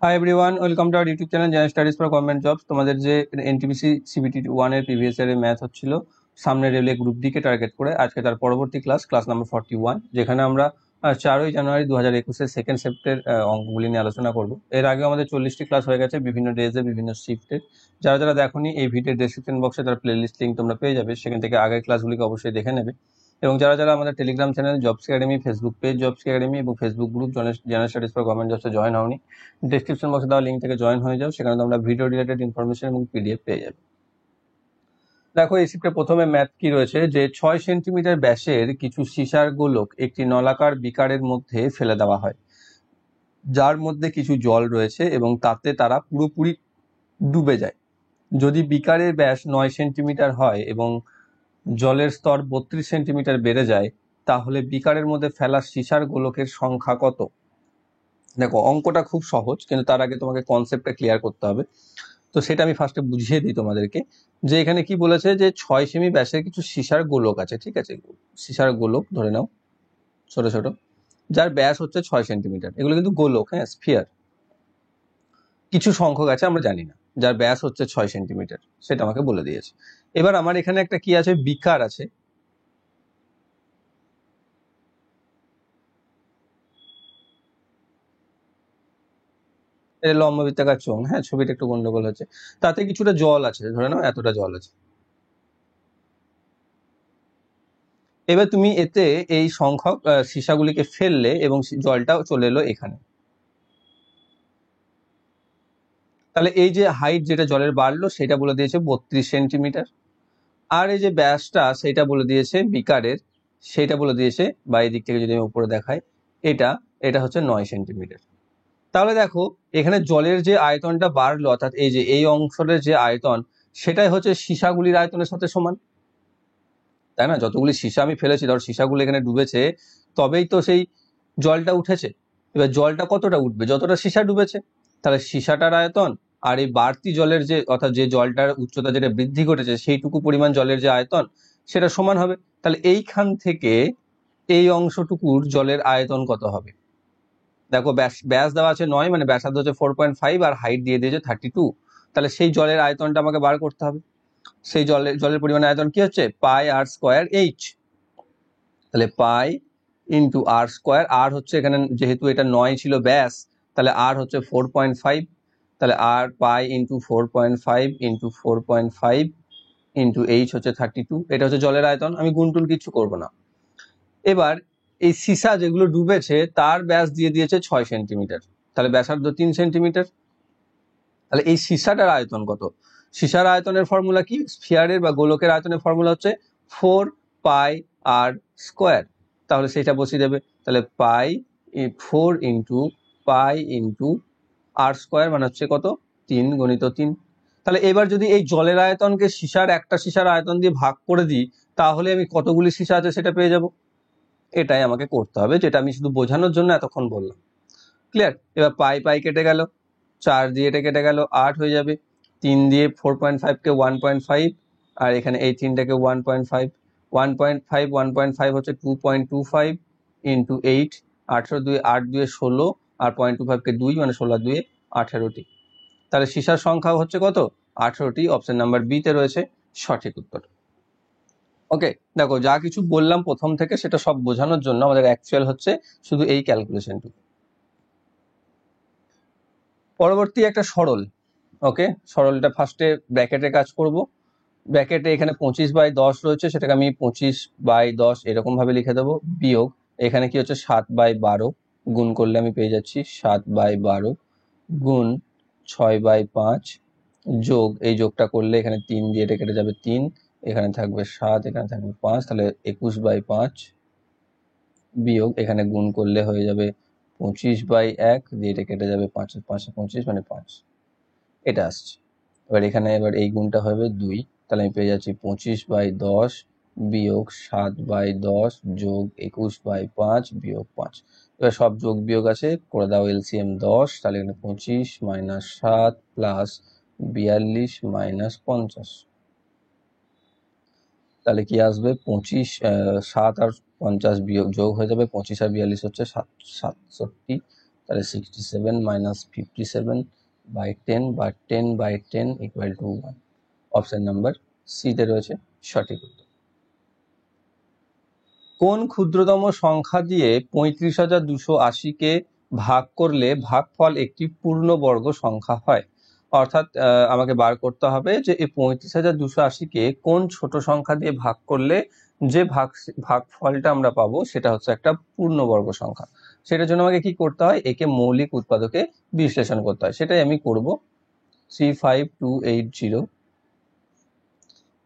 Hi everyone, welcome to our YouTube channel general studies for government jobs. তোমাদের যে NTPC CBT 1 এর previous ইয়ারের math হচ্ছিল সামনে রেলওয়ে গ্রুপ ডি কে target করে, আজকে তার পরবর্তী ক্লাস নাম্বার 41, যেখানে আমরা 4ই জানুয়ারি 2021-এর সেকেন্ড শিফটের অঙ্কগুলি নিয়ে আলোচনা করব। এর আগে আমাদের 40টি ক্লাস হয়ে গেছে বিভিন্ন ডেজে বিভিন্ন শিফটের। যারা যারা দেখোনি, এই ভিডিওর ডেসক্রিপশন বক্সে তার প্লেলিস্ট লিঙ্ক তোমরা পেয়ে যাবে, সেখান থেকে আগের ক্লাসগুলিকে অবশ্যই দেখে নেবে। এবং যারা যারা আমাদের Telegram channel jobs academy, Facebook page jobs academy এবং Facebook group general studies for government জবসে জয়েন হওনি, ডেসক্রিপশন বক্সে দেওয়া লিঙ্ক থেকে জয়েন হয়ে যাও, সেখানে তোমরা ভিডিও রিলেটেড ইনফরমেশন এবং পিডিএফ পেয়ে যাবে। দেখো, এই শিফটে প্রথমে ম্যাথ কি রয়েছে, যে 6 সেন্টিমিটার ব্যাসের কিছু সীসার গোলক একটি নলাকার বিকারের মধ্যে ফেলে দেওয়া হয়, যার মধ্যে কিছু জল রয়েছে এবং তাতে তারা পুরোপুরি ডুবে যায়। যদি বিকারের ব্যাস 9 সেন্টিমিটার হয় এবং জলের স্তর 32 সেন্টিমিটার বেড়ে যায়, তাহলে বিকারের মধ্যে ফেলা সীসার গোলকের সংখ্যা কত? দেখো, অঙ্কটা খুব সহজ, কিন্তু তার আগে তোমাকে কনসেপ্টটা ক্লিয়ার করতে হবে। তো সেটা আমি ফার্স্টে বুঝিয়ে দিই তোমাদেরকে, যে এখানে কি বলেছে, যে 6 সেমি ব্যাসের কিছু সীসার গোলক আছে, ঠিক আছে? সীসার গোলক ধরে নাও, ছোট ছোট, যার ব্যাস হচ্ছে 6 সেন্টিমিটার। এগুলো কিন্তু গোলক, হ্যাঁ, স্ফিয়ার। কিছু সংখ্যক আছে আমরা জানি না, যার ব্যাস হচ্ছে 6 সেন্টিমিটার, সেটা আমাকে বলে দিয়েছে। এবার আমার এখানে একটা কি আছে, বিকার আছে। এটা লম্ব বৃত্তাকার চোঙ, হ্যাঁ, ছবিটা একটু গন্ডগোল হচ্ছে। তাতে কিছুটা জল আছে, ধরে নাও এতটা জল আছে। এবার তুমি এতে এই সংখ্যক সীসাগুলিকে ফেললে এবং জলটা চলে এলো এখানে। তাহলে এই যে হাইট যেটা জলের বাড়লো সেটা বলে দিয়েছে 32 সেন্টিমিটার, আর এই যে ব্যাসটা সেটা বলে দিয়েছে বিকারের, সেটা বলে দিয়েছে, বা এই দিক থেকে যদি আমি উপরে দেখাই, এটা এটা হচ্ছে 9 সেন্টিমিটার। তাহলে দেখো, এখানে জলের যে আয়তনটা বাড়লো, অর্থাৎ এই যে এই অংশের যে আয়তন, সেটাই হচ্ছে সীসাগুলির আয়তনের সাথে সমান, তাই না? যতগুলি সীসা আমি ফেলেছি, ধর সীসাগুলো এখানে ডুবেছে, তবেই তো সেই জলটা উঠেছে। এবার জলটা কতটা উঠবে? যতটা সীসা ডুবেছে। তাহলে সীসাটার আয়তন আর এই বাড়তি জলের যে, অর্থাৎ যে জলটার উচ্চতা যেটা বৃদ্ধি ঘটেছে, সেইটুকু পরিমাণ জলের যে আয়তন, সেটা সমান হবে। তাহলে এইখান থেকে এই অংশটুকুর জলের আয়তন কত হবে? দেখো, ব্যাস দেওয়া আছে 9, মানে ব্যাসার্ধ হচ্ছে 4.5, আর হাইট দিয়ে দিয়েছে 32। তাহলে সেই জলের আয়তনটা আমাকে বার করতে হবে। সেই জলের পরিমাণ আয়তন কি হচ্ছে? পাই আর স্কোয়ার এইচ। তাহলে পাই ইন্টু আর স্কোয়ার, আর হচ্ছে এখানে যেহেতু এটা 9 ছিল ব্যাস, তাহলে আর হচ্ছে 4.5, তাহলে আর pi into 4.5 into 4.5 into H হচ্ছে 32। এটা হচ্ছে জলের আয়তন, আমি গুণটুল কিছু করব না। এবার এই সীসা যেগুলো ডুবেছে তার ব্যাস দিয়ে দিয়েছে 6 সেন্টিমিটার, তাহলে ব্যাসার্ধ 3 সেন্টিমিটার। তাহলে এই সীসাটার আয়তন কত? সীসার আয়তনের ফর্মুলা কি? স্ফিয়ারের বা গোলকের আয়তনের ফর্মুলা হচ্ছে 4 পাই আর স্কোয়ার। তাহলে সেটা বসিয়ে দেবে। তাহলে পাই 4 ইন্টু পাই ইন্টু আর স্কোয়ার, মানে হচ্ছে কত? 3 গুণিত 3। তাহলে এবার যদি এই জলের আয়তনকে একটা সীসার আয়তন দিয়ে ভাগ করে দিই, তাহলে আমি কতগুলি সীসা আছে সেটা পেয়ে যাব। এটাই আমাকে করতে হবে, যেটা আমি শুধু বোঝানোর জন্য এতক্ষণ বললাম। ক্লিয়ার? এবার পাই পাই কেটে গেল, 4 দিয়ে এটা কেটে গেল, 8 হয়ে যাবে। 3 দিয়ে 4.5 কে 1.5, আর এখানে এই 3টাকে 1.5, 1.5 হচ্ছে 2.25 ইন্টু 8, 18 দুই 8 দুয়ে 16, আর 0.25 কে 2, মানে 16 দুয়ে 18টি। তাহলে সীসার সংখ্যা হচ্ছে কত? 18টি। অপশন নাম্বার বি তে রয়েছে সঠিক উত্তর। ওকে, দেখো, যা কিছু বললাম প্রথম থেকে সেটা সব বোঝানোর জন্য আমাদের অ্যাকচুয়াল হচ্ছে শুধু এই ক্যালকুলেশনটুকু। পরবর্তী একটা সরল। ওকে, সরলটা ফার্স্টে ব্র্যাকেটে কাজ করব। ব্র্যাকেটে এখানে 25/10 রয়েছে, সেটাকে আমি 25/10 এরকম ভাবে লিখে দেবো। বিয়োগ এখানে কি হচ্ছে 7/12, গুণ করলে আমি পেয়ে যাচ্ছি 7/12, গুণ 6/5, যোগ এই যোগটা করলে এখানে 3 দিয়ে এটা কেটে যাবে 3, এখানে থাকবে 7, এখানে থাকবে 5, তাহলে 21/5, বিয়োগ এখানে গুণ করলে হয়ে যাবে 25/1, দিয়ে এটা কেটে যাবে 5 5 25, মানে 5। এটা আসছে। এবার এই গুণটা হবে 2, তাহলে আমি পেয়ে যাচ্ছি 25/10 বিয়োগ 7/10 যোগ 21/5 বিয়োগ 5। এবার সব যোগ বিয়োগ আছে, করে দাও এলসিএম 10, তাহলে এখানে 25 মাইনাস 7 প্লাস 42 মাইনাস 50। তাহলে কি আসবে? 7 আর 50 বিয়োগ যোগ হয়ে যাবে 25 আর 42 হচ্ছে 67। তাহলে 67 মাইনাস 57 বাই 10 বা 10 by 10 equal to 1। Option number সিতে রয়েছে সঠিক উত্তর। কোন ক্ষুদ্রতম সংখ্যা দিয়ে 35,280-কে ভাগ করলে ভাগফল একটি পূর্ণবর্গ সংখ্যা হয়? অর্থাৎ আমাকে বার করতে হবে যে এই 35,280-কে কোন ছোট সংখ্যা দিয়ে ভাগ করলে যে ভাগফলটা আমরা পাবো সেটা হচ্ছে একটা পূর্ণবর্গ সংখ্যা। সেটার জন্য আমাকে কি করতে হয়, একে মৌলিক উৎপাদকে বিশ্লেষণ করতে হয়, সেটাই আমি করব। 35280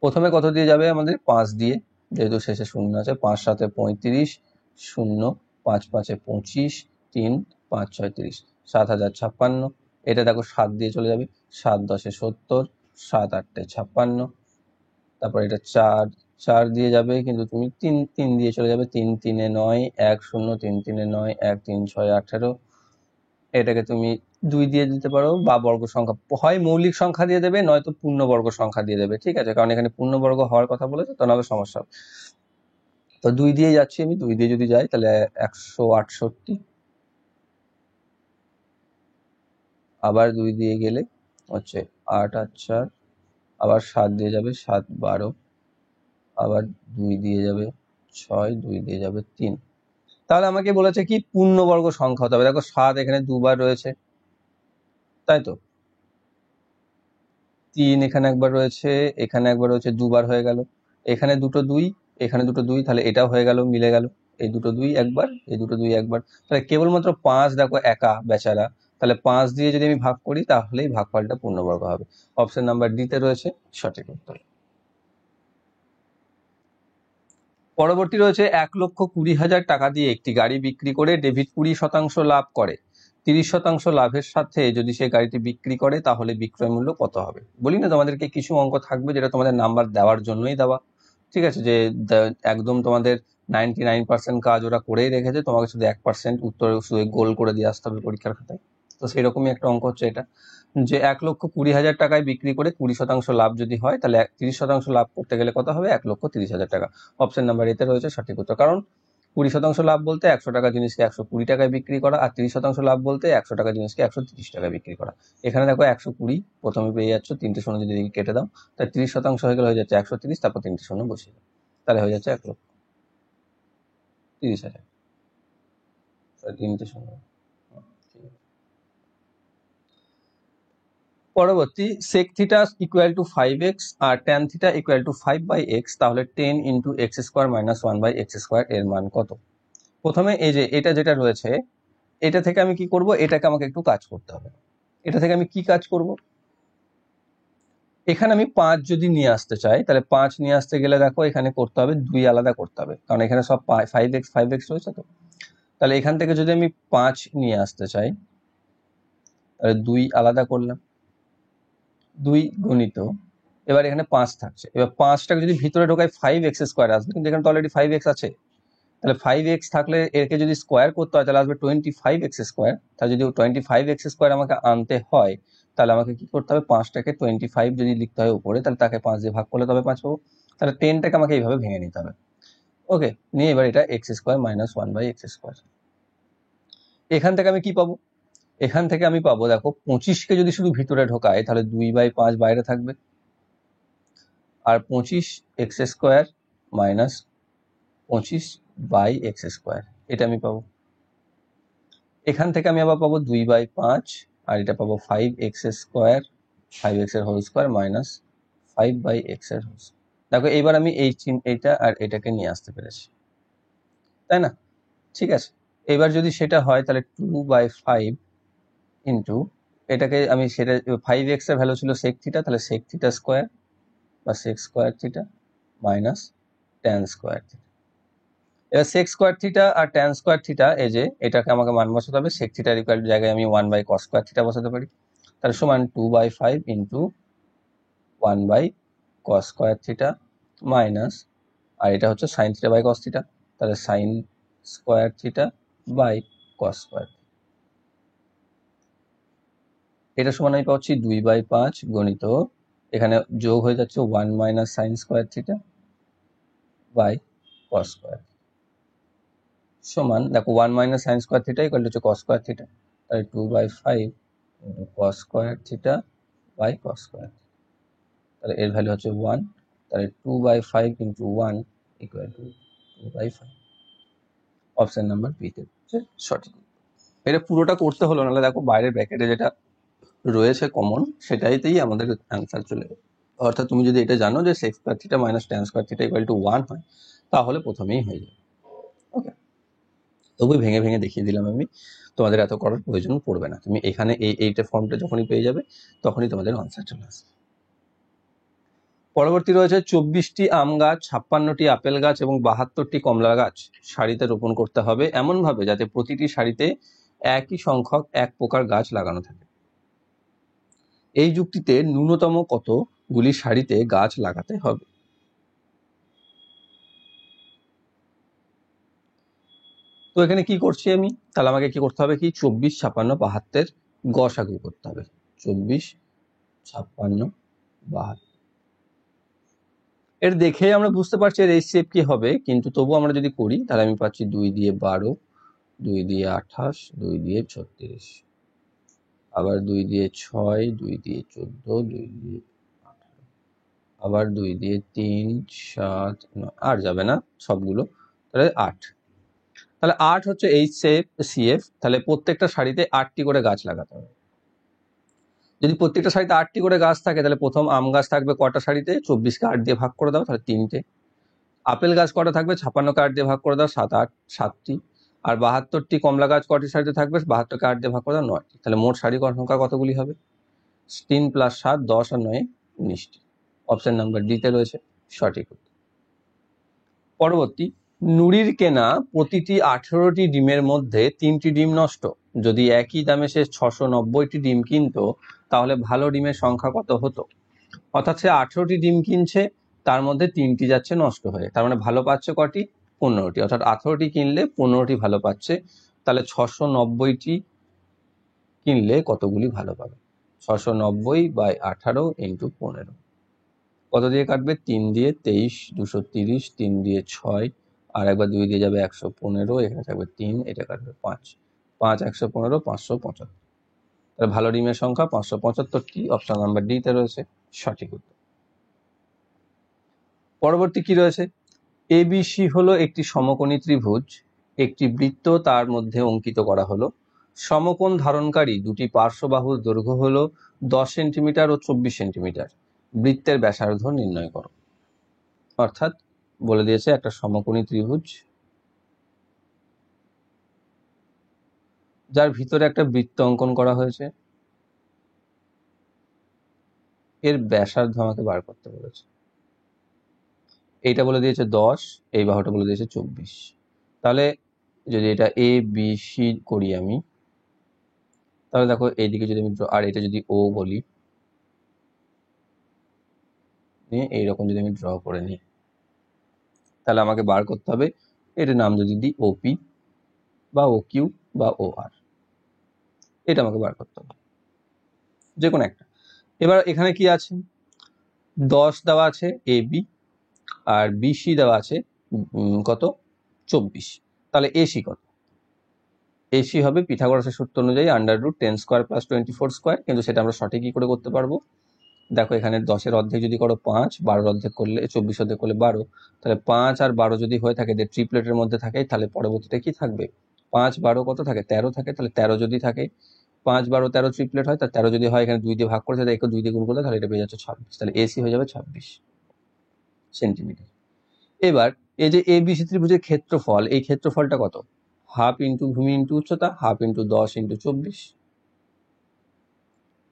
প্রথমে কত দিয়ে যাবে আমাদের? 5 দিয়ে, যেহেতু শেষে শূন্য আছে। 5 7 35, 0 5 5 25, 3 5 6 30, 7056। এটা দেখো 7 দিয়ে চলে যাবে, 7 10 70, 7 8 56। তারপর এটা 4 দিয়ে যাবে, কিন্তু তুমি 3 দিয়ে চলে যাবে, 3 3 9, 1 0, 3 3 9, 1 3 6 18। এটাকে তুমি 2 দিয়ে দিতে পারো, বা বর্গ সংখ্যা হয় মৌলিক সংখ্যা দিয়ে দেবে, নয়তো পূর্ণবর্গ সংখ্যা দিয়ে দেবে, ঠিক আছে, কারণ এখানে পূর্ণবর্গ হওয়ার কথা বলেছে তো, নাহলে সমস্যা হবে। তো 2 দিয়ে যাচ্ছি আমি, 2 দিয়ে যদি যাই তাহলে 168, আবার 2 দিয়ে গেলে হচ্ছে 8 8 4, আবার 7 দিয়ে যাবে 7 12, আবার 2 দিয়ে যাবে 6, 2 দিয়ে যাবে 3। তাহলে আমাকে বলেছে কি পূর্ণবর্গ সংখ্যা হতে হবে। দেখো 7 এখানে দুবার রয়েছে, তাই তো, 3 এখানে একবার রয়েছে, এখানে একবার রয়েছে, দুবার হয়ে গেল। এখানে দুটো 2, এখানে দুটো 2, তাহলে এটাও হয়ে গেল, মিলে গেল। এই দুটো 2 একবার, এই দুটো 2 একবার, তাহলে কেবলমাত্র 5 দেখো একা বেচারা, তাহলে 5 দিয়ে যদি আমি ভাগ করি তাহলেই ভাগফলটা পূর্ণবর্গ হবে। অপশন নাম্বার ডি তে রয়েছে সঠিক উত্তর। পরবর্তী রয়েছে 1,20,000 টাকা দিয়ে একটি গাড়ি বিক্রি করে ডেভিড 20% লাভ করে। 30% লাভের সাথে যদি সে গাড়িটি বিক্রি করে তাহলে বিক্রয় মূল্য কত হবে? বলি না তোমাদেরকে কিছু অঙ্ক থাকবে যেটা তোমাদের নাম্বার দেওয়ার জন্যই দেওয়া, ঠিক আছে, যে একদম তোমাদের 99% কাজ ওরা করেই রেখেছে, তোমাকে শুধু 1% উত্তর শুধু গোল করে দিয়ে আসতে হবে পরীক্ষার খাতায়। তো সেরকমই একটা অঙ্ক হচ্ছে এটা, যে 1,20,000 টাকায় বিক্রি করে 20% লাভ যদি হয় তাহলে 30% লাভ করতে গেলে কত হবে? 1,30,000 টাকা। অপশন নাম্বার এতে রয়েছে সঠিক উত্তর, কারণ 20% লাভ বলতে 100 টাকা জিনিসকে 120 টাকায় বিক্রি করা, আর 30% লাভ বলতে 100 টাকা জিনিসকে 130 টাকায় বিক্রি করা। এখানে দেখো 120 প্রথমে পেয়ে যাচ্ছ, 3টে শূন্য যদি কেটে দাও তাহলে 30% হয়ে গেলে হয়ে যাচ্ছে 130, তারপর 3টে শূন্য বসিয়ে দাও, তাহলে হয়ে যাচ্ছে 1,30,000। 3টে শূন্য। পরবর্তী, sec theta equal to 5x আর tan theta equal to 5/x, তাহলে 10 into x square minus 1/x square এর মান কত? প্রথমে এই যে এটা যেটা রয়েছে, এটা থেকে আমি কি করব, এটাকে আমাকে একটু কাজ করতে হবে। এটা থেকে আমি কি কাজ করব? এখানে আমি 5 যদি নিয়ে আসতে চাই, তাহলে 5 নিয়ে আসতে গেলে দেখো এখানে করতে হবে 2 আলাদা করতে হবে, কারণ এখানে সব 5x রয়েছে তো। তাহলে এখান থেকে যদি আমি 5 নিয়ে আসতে চাই তাহলে 2 আলাদা করলাম, 2 গুণিত, এবার এখানে 5 থাকছে, এবার 5টাকে যদি ভিতরে ঢোকাই 5x স্কোয়ার আসবে, কিন্তু এখানে তো অলরেডি 5x আছে, তাহলে 5x থাকলে একে যদি স্কোয়ার করতে হয় তাহলে আসবে 25x স্কোয়ার। তাহলে যদি 25x স্কোয়ার আমাকে আনতে হয় তাহলে আমাকে কি করতে হবে, 5টাকে 25 যদি লিখতে হয় উপরে, তাহলে তাকে 5 দিয়ে ভাগ করলে তবে 5 পাবো। তাহলে 10টাকে আমাকে এইভাবে ভেঙে নিতে হবে। ওকে, নিয়ে এবার এটা x square minus 1/x square. এখান থেকে আমি কি পাবো? এখান থেকে আমি পাবো, দেখো 25কে যদি শুধু ভিতরে ঢোকায় তাহলে 2/5 বাইরে থাকবে, আর 25x square minus 25/x square, এটা আমি পাবো। এখান থেকে আমি আবার পাবো 2/5, আর এটা পাবো 5x স্কোয়ার, 5x এর হোল স্কোয়ার মাইনাস 5/x এর হোল স্কোয়ার। দেখো এইবার আমি এইটা আর এটাকে নিয়ে আসতে পেরেছি, তাই না? ঠিক আছে, এবার যদি সেটা হয় তাহলে 2/5 ইন্টু এটাকে আমি, সেটা 5x এর ভ্যালু ছিল sec থিটা, তাহলে sec থিটা স্কোয়ার বা sec square theta minus tan square theta. এবার sec স্কোয়ার থিটা আর tan স্কোয়ার থিটা, এই যে এটাকে আমাকে মান বসাতে হবে, sec থিটার ইকুয়াল জায়গায় আমি 1/cos স্কোয়ার থিটা বসাতে পারি, তাহলে সমান 2/5 into 1/cos square theta minus, আর এটা হচ্ছে sine theta by cos theta, তাহলে sine square theta by cos square. এটা সমান আমি পাচ্ছি 2/5 গণিত, এখানে যোগ হয়ে যাচ্ছে 1 minus sine square theta by cos square, সমান দেখো 1 minus sine square theta equal to হচ্ছে কস স্কোয়ার থিটা। তাহলে 2/5 into cos square theta by cos square, তাহলে এর ভ্যালু হচ্ছে 1, তাহলে 2/5 into 1 equal to 2/5। Option number বিতে হচ্ছে সঠিক। এটা পুরোটা করতে হলো, নাহলে দেখো বাইরের ব্র্যাকেটে যেটা রয়েছে কমন সেটাইতেই আমাদের অ্যান্সার চলে যাবে। অর্থাৎ তুমি যদি এটা জানো যে sec square theta minus tan square theta equal to 1 হয়, তাহলে প্রথমেই হয়ে যাবে। ওকে, তবুই ভেঙে ভেঙে দেখিয়ে দিলাম আমি, তোমাদের এত করার প্রয়োজন পড়বে না। তুমি এখানে এইটা ফর্মটা যখনই পেয়ে যাবে তখনই তোমাদের আনসার চলে আসবে। পরবর্তী রয়েছে 24টি আম গাছ, 56টি আপেল গাছ এবং 72টি কমলা গাছ সারিতে রোপণ করতে হবে এমন ভাবে যাতে প্রতিটি সারিতে একই সংখ্যক এক প্রকার গাছ লাগানো থাকে। এই যুক্তিতে ন্যূনতম কতগুলি সারিতে গাছ লাগাতে হবে? তো এখানে কি করছি আমি, তাহলে আমাকে কি করতে হবে, কি 24, 56, 72 গসাগু করতে হবে। 24, 56, 72 এর দেখে আমরা বুঝতে পারছি এর এই শেপ কি হবে, কিন্তু তবু আমরা যদি করি তাহলে আমি পাচ্ছি 2 দিয়ে 12, 2 দিয়ে 28, 2 দিয়ে 36, আবার 2 দিয়ে 6, 2 দিয়ে 14, 2 দিয়ে 18, আবার 2 দিয়ে 3, 7, আর যাবে না সবগুলো, তাহলে 8। তাহলে 8 হচ্ছে এইচ শেপ সিএফ, তাহলে প্রত্যেকটা সারিতে 8টি করে গাছ লাগাতে হবে। যদি প্রত্যেকটা সারিতে 8টি করে গাছ থাকে তাহলে প্রথম আম গাছ থাকবে কটা সারিতে, 24কে 8 দিয়ে ভাগ করে দাও, তাহলে 3টে। আপেল গাছ কটা থাকবে, 56কে 8 দিয়ে ভাগ করে দাও, 7টি। আর 72টি কমলা গাছ কটি সারিতে থাকবে, 72কে 8 দিয়ে ভাগ করে দাও, 9টি। তাহলে মোট সারি সংখ্যা কতগুলি হবে, 3 + 7, 10 আর 9, 19টি। অপশন নাম্বার ডিতে রয়েছে সঠিক উত্তর। পরবর্তী, নুরির কেনা প্রতিটি 18টি ডিমের মধ্যে 3টি ডিম নষ্ট। যদি একই দামে সে 690টি ডিম কিনতো তাহলে ভালো ডিমের সংখ্যা কত হতো? অর্থাৎ সে 18টি ডিম কিনছে, তার মধ্যে 3টি যাচ্ছে নষ্ট হয়ে, তার মানে ভালো পাচ্ছে কটি, 15টি। অর্থাৎ 18টি কিনলে 15টি ভালো পাচ্ছে, তাহলে 690টি কিনলে কতগুলি ভালো পাবে? 690/18 ইন্টু 15 কত দিয়ে কাটবে, 3 দিয়ে 23, 230, 3 দিয়ে 6, আর একবার 2 দিয়ে যাবে 115, এখানে থাকবে 3, এটা কাটবে 5, 5 115, 575। তাহলে ভালো ডিমের সংখ্যা 575টি। অপশন নাম্বার ডি তে রয়েছে সঠিক উত্তর। পরবর্তী কি রয়েছে, এবিসি হলো একটি সমকোণী ত্রিভুজ, একটি বৃত্ত তার মধ্যে অঙ্কিত করা হলো। সমকোণ ধারণকারী দুটি পার্শ্ববাহুর দৈর্ঘ্য হলো 10 সেন্টিমিটার ও 24 সেন্টিমিটার। বৃত্তের ব্যাসার্ধ নির্ণয় করো। অর্থাৎ বলে দিয়েছে একটা সমকোণী ত্রিভুজ যার ভিতরে একটা বৃত্ত অঙ্কন করা হয়েছে, এর ব্যাসার্ধ আমাকে বার করতে বলেছে। এইটা বলে দিয়েছে 10, এই বাহুটা বলে দিয়েছে 24। তাহলে যদি এটা এ বি সি করি আমি, তাহলে দেখো এইদিকে যদি আমি আর এটা যদি ও বলি, এইরকম যদি আমি ড্র করে নিই, তাহলে আমাকে বার করতে হবে এটার নাম যদি দিই ওপি বা ও কিউ বা ও আর, এটা আমাকে বার করতে হবে যে কোনো একটা। এবার এখানে কি আছে, 10 দেওয়া আছে এ বি, আর বিসি দেওয়া আছে কত, 24। তাহলে এসি কত, এসি হবে পিথাগোরাসের সূত্র অনুযায়ী √10² + 24², কিন্তু সেটা আমরা সঠিক কি করে করতে পারবো, দেখো এখানে 10-এর অর্ধেক যদি করো 5, 12-এর অর্ধেক করলে 24 অর্ধেক করলে 12, তাহলে 5 আর 12 যদি হয়ে থাকে যে ট্রিপলেটের মধ্যে থাকে, তাহলে পরবর্তীতে কি থাকবে, 5 12 কত থাকে, 13 থাকে। তাহলে 13 যদি থাকে, 5 12 13 ট্রিপলেট হয়, তাহলে 13 যদি হয় এখানে 2 দিয়ে ভাগ করে একে 2 দিয়ে গুণ করলে তাহলে এটা পেয়ে যাচ্ছে 26। তাহলে এসি হয়ে যাবে 26 সেন্টিমিটার। এবার এই যে এ বি সি ত্রিভুজের ক্ষেত্রফল, এই ক্ষেত্রফলটা কত, হাফ ইন্টু ভূমি ইন্টু উচ্চতা, হাফ ইন্টু 10 ইন্টু 24,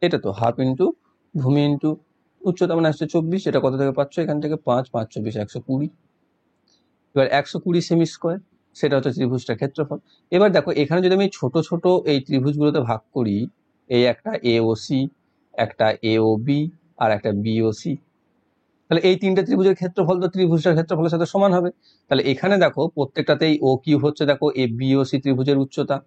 এটা তো হাফ ইন্টু ভূমি ইন্টু উচ্চতা মানে আসছে 24, এটা কত থেকে পাচ্ছ, এখান থেকে 5, 5 24 120। এবার 120 সেমি স্কোয়ার, সেটা হচ্ছে ত্রিভুজটার ক্ষেত্রফল। এবার দেখো এখানে যদি আমি ছোট ছোট এই ত্রিভুজগুলোতে ভাগ করি, এই একটা এ ও সি, একটা এ ও বি, আর একটা বি ও সি, তাহলে এই তিনটে ত্রিভুজের ক্ষেত্রফল তো ত্রিভুজটার ক্ষেত্রফলের সাথে সমান হবে। তাহলে এখানে দেখো প্রত্যেকটাতেই ও কিউ হচ্ছে দেখো এ বি ও সি ত্রিভুজের উচ্চতা,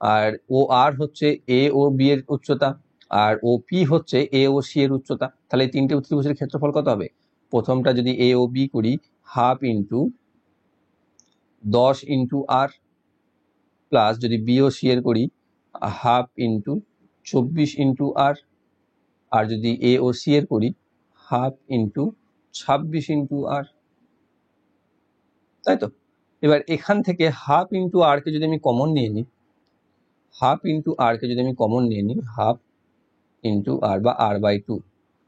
আর ও আর হচ্ছে এ ও বি এর উচ্চতা, আর ও পি হচ্ছে এ ও সি এর উচ্চতা। তাহলে এই তিনটে ত্রিভুজের ক্ষেত্রফল কত হবে, প্রথমটা যদি এ ও বি করি, হাফ ইন্টু 10 ইন্টু আর, প্লাস যদি বি ও সি এর করি হাফ ইন্টু 24 ইন্টু আর, আর যদি এ ও সি এর করি হাফ ইন্টু 26 ইন্টু আর, তাই তো। এবার এখান থেকে হাফ ইন্টু আর কে যদি আমি কমন নিয়ে নিই, হাফ ইন্টু আর কে যদি আমি কমন নিয়ে নিই, হাফ ইন্টু আর বা r by two,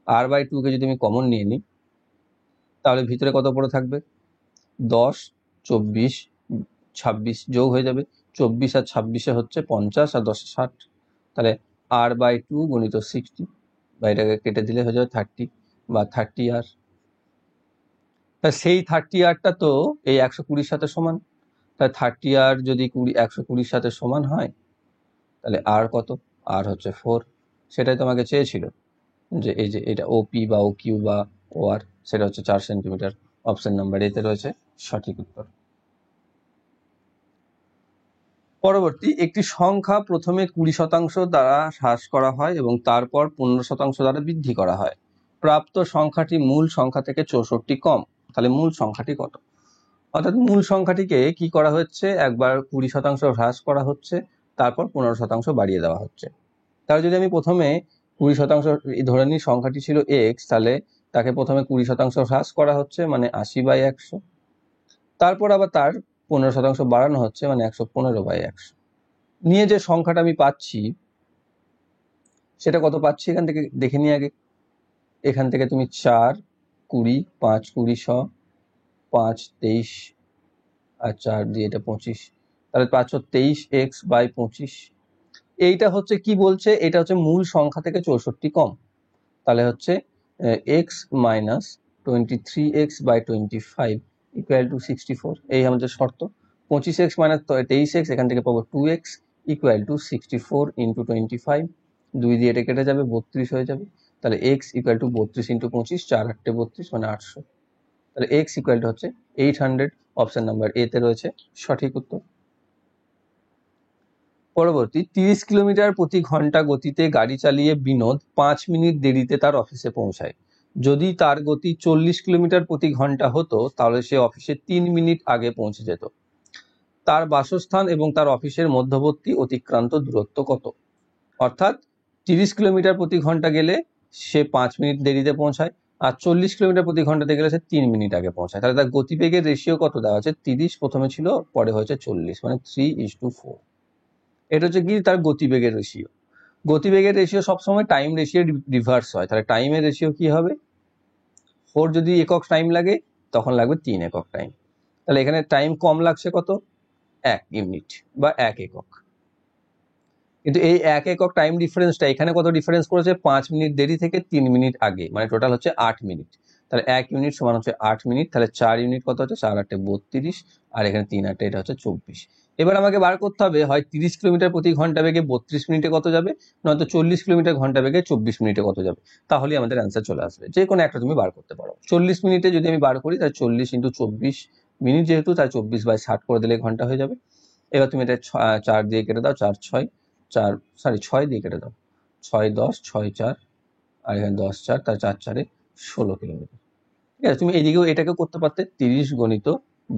r by two কে যদি আমি কমন নিয়ে নিই, তাহলে ভিতরে কত পড়ে থাকবে, 10, 24, 26 যোগ হয়ে যাবে, 24 আর 26 হচ্ছে 50 আর 10 60, তাহলে আর বাই টু গুণিত 60, বা এটাকে কেটে দিলে হয়ে যাবে 30 বা 30 আর। তা সেই 30 আরটা তো এই 120 সাথে সমান, তাহলে 30 আর যদি 120 সাথে সমান হয়, তাহলে আর কত, আর হচ্ছে 4, সেটাই তোমাকে চেয়েছিল, যে এই যে এটা ওপি বা ও কিউ বা ও আর, সেটা হচ্ছে 4 সেন্টিমিটার। অপশন নাম্বার এতে রয়েছে সঠিক উত্তর। পরবর্তী, একটি সংখ্যা প্রথমে 20% দ্বারা হ্রাস করা হয় এবং তারপর 15% দ্বারা বৃদ্ধি করা হয়। প্রাপ্ত সংখ্যাটি মূল সংখ্যা থেকে 64 কম, তাহলে মূল সংখ্যাটি কত? অর্থাৎ মূল সংখ্যাটিকে কি করা হচ্ছে, একবার 20% হ্রাস করা হচ্ছে, তারপর 15% বাড়িয়ে দেওয়া হচ্ছে। তাহলে যদি আমি প্রথমে 20% ধরে নিই সংখ্যাটি ছিল এক্স, তাহলে তাকে প্রথমে 20% হ্রাস করা হচ্ছে মানে 80/100, তারপর আবার তার 15% বাড়ানো হচ্ছে মানে 115/100, নিয়ে যে সংখ্যাটা আমি পাচ্ছি সেটা কত পাচ্ছি এখান থেকে দেখে নিই আগে। এখান থেকে তুমি 4, 20, 5, 20, 100, 5, 23 আর 4 দিয়ে এটা 25, তাহলে 523x/25। এইটা হচ্ছে কি বলছে, এটা হচ্ছে মূল সংখ্যা থেকে 64 কম, তাহলে হচ্ছে x minus 23x/25 equal to 64, এই আমাদের শর্ত। 25x মাইনাস 23x, এখান থেকে পাবো 2x ইকুয়াল টু 64 ইন্টু 25, 2 দিয়ে এটা কেটে যাবে, 32 হয়ে যাবে, তাহলে x ইকুয়াল টু 32 ইন্টু 25, 4 8 32 মানে 800, তাহলে x ইকুয়াল টু হচ্ছে 800। অপশন নাম্বার এ তে রয়েছে সঠিক উত্তর। পরবর্তী, 30 কিলোমিটার প্রতি ঘন্টা গতিতে গাড়ি চালিয়ে বিনোদ 5 মিনিট দেরিতে তার অফিসে পৌঁছায়। যদি তার গতি 40 কিলোমিটার প্রতি ঘন্টা হতো তাহলে সে অফিসে 3 মিনিট আগে পৌঁছে যেত। তার বাসস্থান এবং তার অফিসের মধ্যবর্তী অতিক্রান্ত দূরত্ব কত? অর্থাৎ 30 কিলোমিটার প্রতি ঘন্টা গেলে সে 5 মিনিট দেরিতে পৌঁছায়, আর 40 কিলোমিটার প্রতি ঘন্টাতে গেলে সে 3 মিনিট আগে পৌঁছায়। তাহলে তার গতিবেগের রেশিও কত দেওয়া আছে, 30 প্রথমে ছিল, পরে হয়েছে 40, মানে 3:4। এটা হচ্ছে কি তার গতিবেগের রেশিও। গতিবেগের রেশিও সবসময় টাইম রেশিও রিভার্স হয়, তাহলে টাইমের রেশিও কি হবে, 4 যদি একক টাইম লাগে তখন লাগবে 3 একক টাইম, তাহলে এখানে টাইম কম লাগছে কত, 1 ইউনিট বা 1 একক। কিন্তু এই 1 একক টাইম ডিফারেন্সটা এখানে কত ডিফারেন্স করেছে, 5 মিনিট দেরি থেকে 3 মিনিট আগে, মানে টোটাল হচ্ছে 8 মিনিট, তাহলে 1 ইউনিট সমান হচ্ছে 8 মিনিট, তাহলে 4 ইউনিট কত হচ্ছে, 4 8 32, আর এখানে 3 8 এটা হচ্ছে 24। এবার আমাকে বার করতে হবে, হয় 30 কিলোমিটার প্রতি ঘন্টা বেগে 32 মিনিটে কত যাবে, নয়তো 40 কিলোমিটার ঘন্টা বেগে 24 মিনিটে কত যাবে, তাহলে আমাদের অ্যান্সার চলে আসবে। যে কোনো একটা তুমি বার করতে পারো। 40 মিনিটে যদি আমি বার করি, তাহলে 40 ইন্টু 24 মিনিট যেহেতু, তাই 24/60 করে দিলে ঘন্টা হয়ে যাবে। এবার তুমি এটা 4 দিয়ে কেটে দাও, 4 6 দিয়ে কেটে দাও, 6 10, 6 4, আর এখানে 10 4, তার 4 4 16 কিলোমিটার। ঠিক আছে, তুমি এদিকেও এটাকেও করতে পারতে, 30 গণিত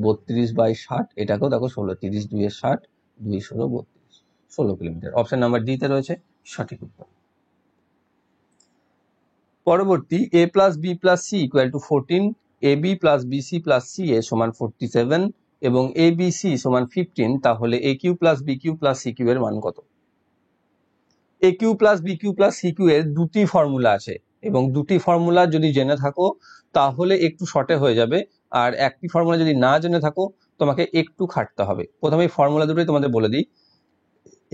32/60, এটাকেও দেখো 16, 30 2 60, 2 16 32, 16 কিলোমিটার। অপশন নাম্বার ডি তে রয়েছে সঠিক উত্তর। পরবর্তী, a plus b plus c equal to 14, a b plus b c plus c a সমান 47 এবং এ বি সি সমান 15, তাহলে a cube plus b cube plus c cube এর মান কত? A cube plus b cube plus c cube এর দুটি formula আছে, এবং দুটি ফর্মুলা যদি জেনে থাকো তাহলে একটু শর্টে হয়ে যাবে, আর একটি ফর্মুলা যদি না জেনে থাকো তোমাকে একটু খাটতে হবে। প্রথমে এই ফর্মুলা দুটোই তোমাদের বলে দিই,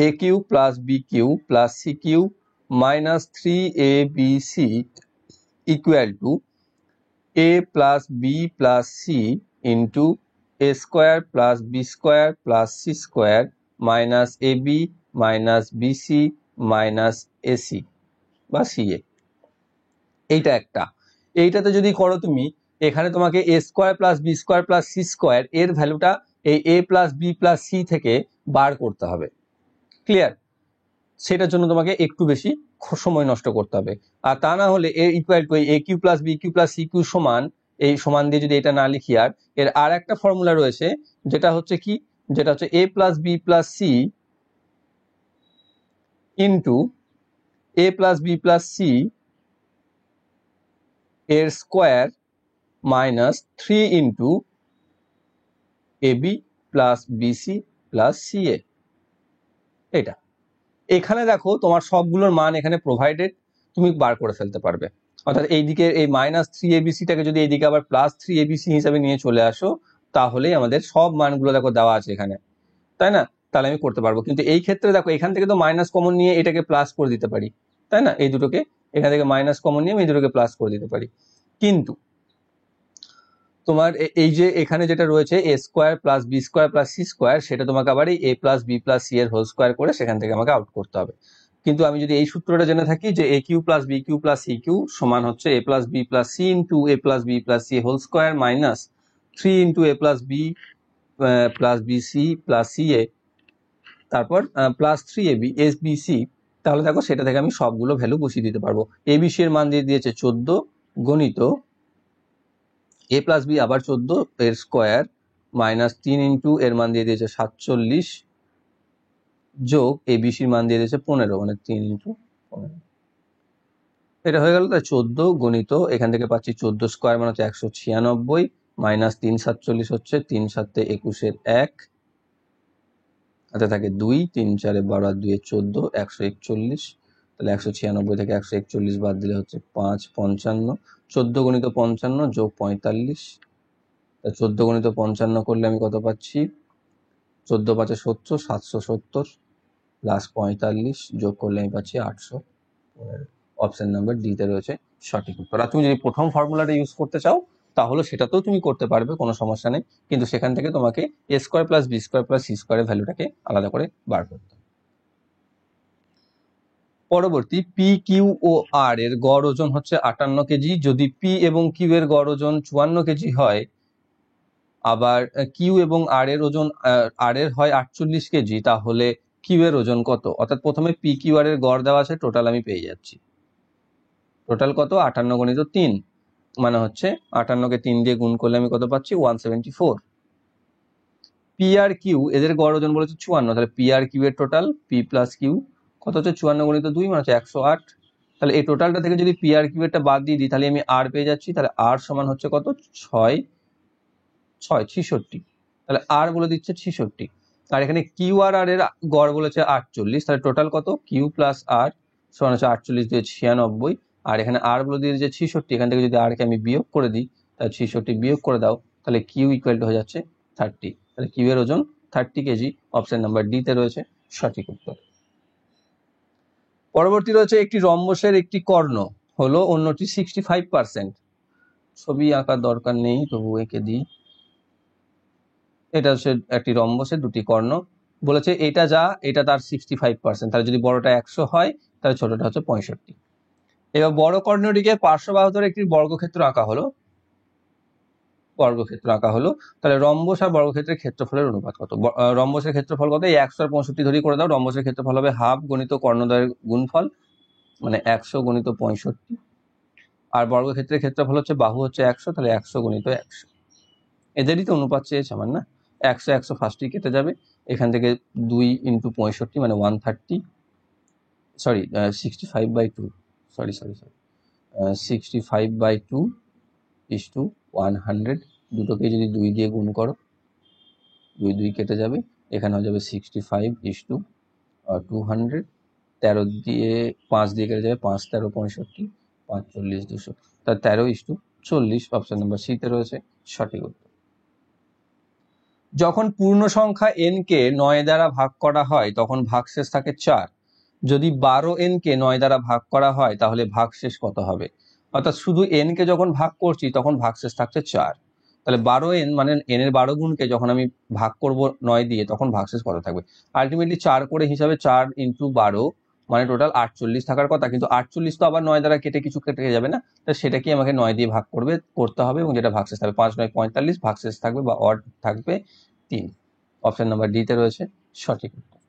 a cube plus b cube plus c cube minus 3abc equal to a plus b plus c into a square plus b square plus c square minus a b minus b c minus a c বা c a. এইটা একটা। এইটাতে যদি করো তুমি, এখানে তোমাকে a square plus b square plus c square এর ভ্যালুটা এই a plus b plus c থেকে বার করতে হবে। ক্লিয়ার? সেটার জন্য তোমাকে একটু বেশি সময় নষ্ট করতে হবে, আর তা না হলে a equal to a cube plus b cube plus c cube সমান, এই সমান দিয়ে যদি এটা না লিখি, আর একটা ফর্মুলা রয়েছে যেটা হচ্ছে কি, যেটা হচ্ছে a plus b plus c into a plus b plus c এর square minus 3 into a b plus b c plus c a. এটা এখানে দেখো তোমার সবগুলোর মান এখানে প্রোভাইডেড, তুমি বার করে ফেলতে পারবে। অর্থাৎ এইদিকে এই -3abc-টাকে যদি এইদিকে আবার +3abc হিসাবে নিয়ে চলে আসো, তাহলেই আমাদের সব মানগুলো দেখো দেওয়া আছে এখানে, তাই না? তাহলে আমি করতে পারবো। কিন্তু এই ক্ষেত্রে দেখো এখান থেকে তো মাইনাস কমন নিয়ে এটাকে প্লাস করে দিতে পারি, তাই না? এই দুটোকে এখান থেকে মাইনাস কমন নিয়ে আমি এই দুটোকে প্লাস করে দিতে পারি। কিন্তু তোমার এই যে এখানে যেটা রয়েছে a square plus b square plus c square, সেটা তোমাকে আবার এই a plus b plus c এর হোল স্কোয়ার করে সেখান থেকে আমাকে আউট করতে হবে। কিন্তু আমি যদি এই সূত্রটা জেনে থাকি যে a cube plus b cube plus c cube সমান হচ্ছে a plus b plus c into a plus b plus c whole square minus 3 into a plus b plus b c plus c a, তারপর plus 3ab S B C, তাহলে দেখো সেটা থেকে আমি সবগুলো value বসিয়ে দিতে পারবো। এ বি সি এর মান দিয়ে দিয়েছে 14 গণিত এ প্লাস বি আবার 14 এর স্কোয়ার মাইনাস 3 ইন্টু এর মান দিয়ে দিয়েছে 47 যোগ এবিসির মান দিয়ে দিয়েছে 15, মানে 3 ইন্টু 15। এটা হয়ে গেল। তাই 14 গণিত এখান থেকে পাচ্ছি 14 স্কোয়ার মানে হচ্ছে 196 মাইনাস 3 47 হচ্ছে 3 7 21 1, হাতে থাকে 2, 3 4 12 আর 2 14, 141। তাহলে 196 থেকে 141 বাদ দিলে হচ্ছে 5 55, 14 গণিত 55 যোগ 45। 14 গণিত 55 করলে আমি কত পাচ্ছি, 14 5 70, 770 প্লাস 45 যোগ করলে আমি পাচ্ছি 800। অপশন নাম্বার ডিতে রয়েছে সঠিক উত্তর। আর তুমি যদি প্রথম ফর্মুলাটা ইউজ করতে চাও তাহলে সেটাতেও তুমি করতে পারবে, কোনো সমস্যা নেই, কিন্তু সেখান থেকে তোমাকে a square plus b square plus সি স্কোয়ারের ভ্যালুটাকে আলাদা করে বার করতে হবে। পরবর্তী, পি কিউ ও আর এর গড় ওজন হচ্ছে 58 কেজি। যদি পি এবং কিউ এর গড় ওজন 54 কেজি হয়, আবার কিউ এবং আর এর ওজন আর এর হয় 48 কেজি, তাহলে কিউ এর ওজন কত? অর্থাৎ প্রথমে পি কিউ আর এর গড় দেওয়া আছে, টোটাল আমি পেয়ে যাচ্ছি। টোটাল কত? 58 গণিত 3, মানে হচ্ছে 58কে 3 দিয়ে গুণ করলে আমি কত পাচ্ছি? 174। পি আর কিউ এদের গড় ওজন বলেছে 54, তাহলে পি আর কিউ এর টোটাল পি প্লাস কিউ কত হচ্ছে? 54 গণিত 2 মানে হচ্ছে 108। তাহলে এই টোটালটা থেকে যদি পি আর কিউ এরটা বাদ দিয়ে দিই তাহলে আমি আর পেয়ে যাচ্ছি। তাহলে আর সমান হচ্ছে কত? 66। তাহলে আর বলে দিচ্ছে 66, আর এখানে কিউ আর আর এর গড় বলেছে 48। তাহলে টোটাল কত? কিউ প্লাস আর সমান হচ্ছে 48 দিয়ে 96, আর এখানে আর বলে দিয়ে দিয়েছে 66। এখান থেকে যদি আর কে আমি বিয়োগ করে দিই, তাহলে 66 বিয়োগ করে দাও, তাহলে কিউ ইকুয়াল টু হয়ে যাচ্ছে 30। তাহলে কিউ এর ওজন 30 কেজি। অপশন নাম্বার ডি তে রয়েছে সঠিক উত্তর। পরবর্তী রয়েছে একটি রম্বসের একটি কর্ণ হলো অন্যটি 65%। ছবি আঁকার দরকার নেই, তবু এঁকে দিই। এটা হচ্ছে একটি রম্বসের দুটি কর্ণ, বলেছে এটা যা এটা তার 65%। তাহলে যদি বড়টা 100 হয় তাহলে ছোটটা হচ্ছে 65। এবার বড় কর্ণটিকে পার্শ্ববাহুদের একটি বর্গক্ষেত্র আঁকা হলো, তাহলে রম্বস আর বর্গক্ষেত্রের ক্ষেত্রফলের অনুপাত কত? রম্বসের ক্ষেত্রফল কত? এই 100 আর 65 ধরি করে দাও। রম্বসের ক্ষেত্রফল হবে হাফ গণিত কর্ণদ্বয়ের গুণফল, মানে 100 গণিত 65, আর বর্গক্ষেত্রের ক্ষেত্রফল হচ্ছে বাহু হচ্ছে 100, তাহলে 100 গণিত 100। এদেরই তো অনুপাত চেয়েছে আমার, না? 100 100 ফার্স্টই কেটে যাবে, এখান থেকে 2 ইন্টু 65 মানে 130, সরি 65/2, সরি 65/2 ইস টু 100। দুটোকে যদি 2 দিয়ে গুণ করো, 2 2 কেটে যাবে, এখানে হয়ে যাবে 65 ইস টু 200। 13 দিয়ে 5 দিয়ে কেটে যাবে, 5 13 65, 5 40 200, তার 13 is to 40। Option number C তে রয়েছে সঠিক উত্তর। যখন পূর্ণ সংখ্যা n কে 9 দ্বারা ভাগ করা হয় তখন ভাগশেষ থাকে 4। যদি 12n কে 9 দ্বারা ভাগ করা হয় তাহলে ভাগশেষ কত হবে? অর্থাৎ শুধু n কে যখন ভাগ করছি তখন ভাগশেষ থাকছে 4। তাহলে 12n মানে n এর 12 গুণকে যখন আমি ভাগ করব 9 দিয়ে, তখন ভাগশেষ কত থাকবে? আলটিমেটলি 4 করে হিসাবে 4 ইন্টু 12 মানে টোটাল 48 থাকার কথা, কিন্তু 48 তো আবার 9 দ্বারা কিছু কেটে যাবে না, তো সেটাকে আমাকে 9 দিয়ে ভাগ করতে হবে, এবং যেটা ভাগশেষ থাকবে 5 9 45, ভাগশেষ থাকবে বা অড থাকবে 3। অপশন নাম্বার ডি তে রয়েছে সঠিক উত্তর।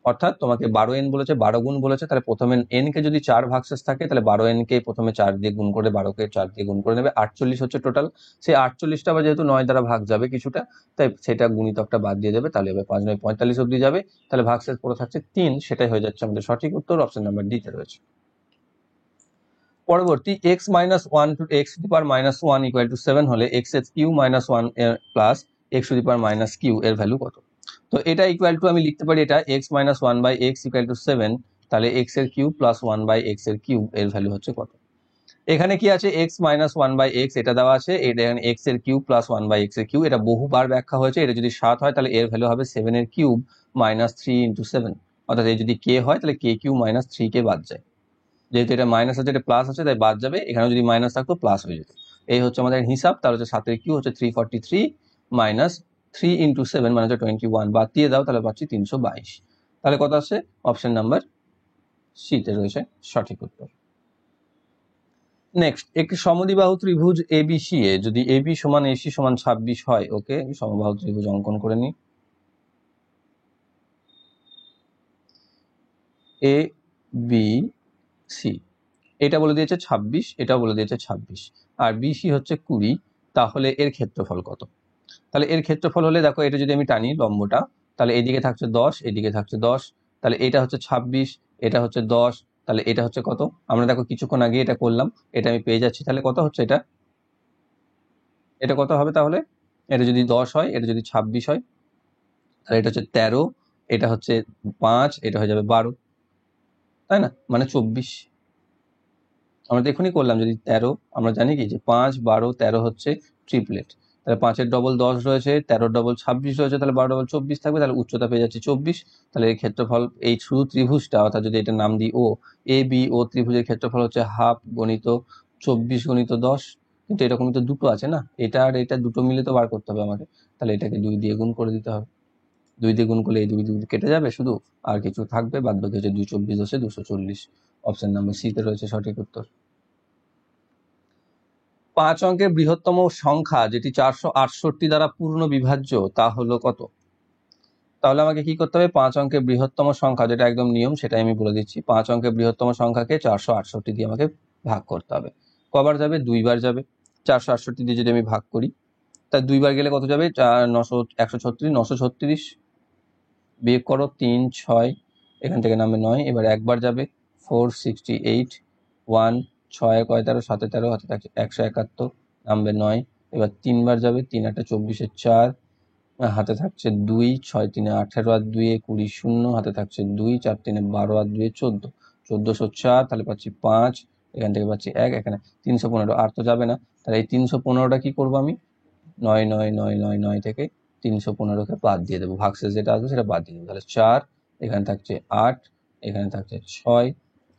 অর্থাৎ তোমাকে 12n বলেছে, 12 গুণ বলেছে, তাহলে প্রথমে n কে যদি 4 ভাগশেষ থাকে তাহলে 12n কে প্রথমে 4 দিয়ে গুণ করে 12 কে 4 দিয়ে গুণ করে নেবে, 48 হচ্ছে টোটাল। সেই 48টা আবার যেহেতু 9 দ্বারা ভাগ যাবে কিছুটা, তাই সেটা গুণিতকটা বাদ দিয়ে দেবে, তাহলে হবে 5 9 45 অব্দি যাবে, তাহলে ভাগশেষ পড়ে থাকছে 3, সেটাই হয়ে যাচ্ছে আমাদের সঠিক উত্তর, অপশন নাম্বার ডি তে রয়েছে। পরবর্তী x minus one to x to the power minus one equal to 7 হলে এক্স এর cube minus one plus x to the power minus cube এর ভ্যালু কত? তো এটা ইকুয়াল টু আমি লিখতে পারি এটা x minus one by x equal to 7, তাহলে এক্স এর cube plus one by x এর কিউব এর ভ্যালু হচ্ছে কত? এখানে কি আছে, x minus one by x এটা দেওয়া আছে, এটা এখানে এক্স এর cube plus one by x এর কিউব, এটা বহুবার ব্যাখ্যা হয়েছে। এটা যদি 7 হয় তাহলে এর ভ্যালু হবে 7 এর কিউব মাইনাস 3 ইন্টু 7, অর্থাৎ এই যদি কে হয় তাহলে কে কিউ মাইনাস 3 কে বাদ যায়, যেহেতু এটা মাইনাস আছে এটা প্লাস আছে তাই বাদ যাবে, এখানে যদি মাইনাস থাকতো প্লাস হয়ে যেত। এই হচ্ছে আমাদের হিসাব। তাহলে হচ্ছে 7 এর কিউ হচ্ছে 343 মাইনাস 3 ইন্টু 7 মানে হচ্ছে 21, বাদ দিয়ে দাও তাহলে পাচ্ছি 322। তাহলে কত আসছে? অপশন নাম্বার সি তে রয়েছে সঠিক উত্তর। নেক্সট, একটি সমদ্বিবাহু ত্রিভুজ এবিসি এ যদি এবি সমান এসি সমান 26 হয়, ওকে সমবাহু ত্রিভুজ অঙ্কন করে নি, এ বি সি এটা বলে দিয়েছে 26, এটাও বলে দিয়েছে 26, আর বিসি হচ্ছে 20, তাহলে এর ক্ষেত্রফল কত? তাহলে এর ক্ষেত্রফল হলে দেখো এটা যদি আমি টানি লম্বটা, তাহলে এদিকে থাকছে 10, এদিকে থাকছে 10, তাহলে এটা হচ্ছে 26, এটা হচ্ছে 10, তাহলে এটা হচ্ছে কত? আমরা দেখো কিছুক্ষণ আগে এটা করলাম, এটা আমি পেয়ে যাচ্ছি, তাহলে কত হচ্ছে এটা? এটা কত হবে তাহলে? এটা যদি 10 হয়, এটা যদি 26 হয়, তাহলে এটা হচ্ছে 13, এটা হচ্ছে 5, এটা হয়ে যাবে 12, তাই না? মানে 24। আমরা তো এখনই করলাম, যদি 13, আমরা জানি কি যে 5 12 13 হচ্ছে ট্রিপলেট, তাহলে 5-এর ডবল 10 রয়েছে, 13-এর ডবল 26 রয়েছে, তাহলে 12 ডবল 24 থাকবে, তাহলে উচ্চতা পেয়ে যাচ্ছে 24। তাহলে এর ক্ষেত্রফল এই শুধু ত্রিভুজটা, অর্থাৎ যদি এটা নাম দিই ও, এ বি ও ত্রিভুজের ক্ষেত্রফল হচ্ছে হাফ গণিত 24 গণিত 10, কিন্তু এরকম তো দুটো আছে না, এটা আর এটা দুটো মিলে তো বার করতে হবে আমাকে, তাহলে এটাকে 2 দিয়ে গুণ করে দিতে হবে, 2 দিয়ে গুণ করলে এই 2 কেটে যাবে শুধু, আর কিছু থাকবে, বাদ বাকি হচ্ছে 224 হচ্ছে 240, অপশন নাম্বার সি তে রয়েছে সঠিক উত্তর। 5 অঙ্কের বৃহত্তম সংখ্যা যেটি 468 দ্বারা পূর্ণ বিভাজ্য তা হলো কত? তাহলে আমাকে কি করতে হবে, 5 অঙ্কের বৃহত্তম সংখ্যা যেটা একদম নিয়ম সেটাই আমি বলে দিচ্ছি, 5 অঙ্কের বৃহত্তম সংখ্যাকে 468 দিয়ে আমাকে ভাগ করতে হবে। কবার যাবে? 2 বার যাবে। 468 দিয়ে যদি আমি ভাগ করি, তা 2 বার গেলে কত যাবে? 136, 936 বিয়োগ করো 3 6, এখান থেকে নামবে 9, এবার একবার যাবে 468, 1 6 কয় 13 7 13, হাতে থাকছে 171, নামবে 9, এবার 3 বার যাবে, 3 8 24 4, হাতে থাকছে 2, 6 3 18 আর 2 20 0, হাতে থাকছে 2, 4 3 12 আর 2 14, 1404, তাহলে পাচ্ছি 5, এখান থেকে পাচ্ছি 1, এখানে 315, আর তো যাবে না, তাহলে এই 315টা কি করবো আমি, 9 9 9 9 9 থেকে 315কে বাদ দিয়ে দেবো, ভাগশেষ যেটা আসবে সেটা বাদ দিয়ে দেবো, তাহলে 4, এখানে থাকছে 8, এখানে থাকছে 6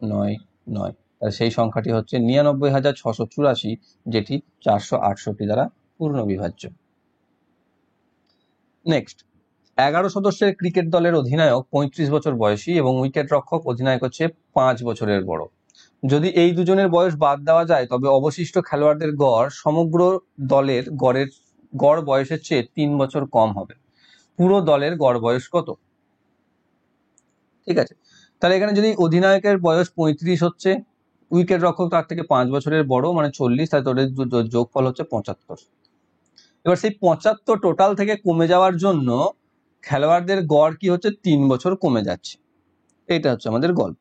9 9, তাহলে সেই সংখ্যাটি হচ্ছে 99,684, যেটি 468 দ্বারা পূর্ণ বিভাজ্য। নেক্সট, 11 সদস্যের ক্রিকেট দলের অধিনায়ক 35 বছর বয়সী এবং উইকেট রক্ষক অধিনায়ক হচ্ছে 5 বছরের বড়। যদি এই দুজনের বয়স বাদ দেওয়া যায় তবে অবশিষ্ট খেলোয়াড়দের গড় সমগ্র দলের গড় বয়সের চেয়ে 3 বছর কম হবে। পুরো দলের গড় বয়স কত? ঠিক আছে, তাহলে এখানে যদি অধিনায়কের বয়স 35 হচ্ছে, উইকেট রক্ষক তার থেকে 5 বছরের বড় মানে 40, তাহলে তোদের যোগফল হচ্ছে 75। এবার সেই 75 টোটাল থেকে কমে যাওয়ার জন্য খেলোয়াড়দের গড় কি হচ্ছে, 3 বছর কমে যাচ্ছে, এটা হচ্ছে আমাদের গল্প।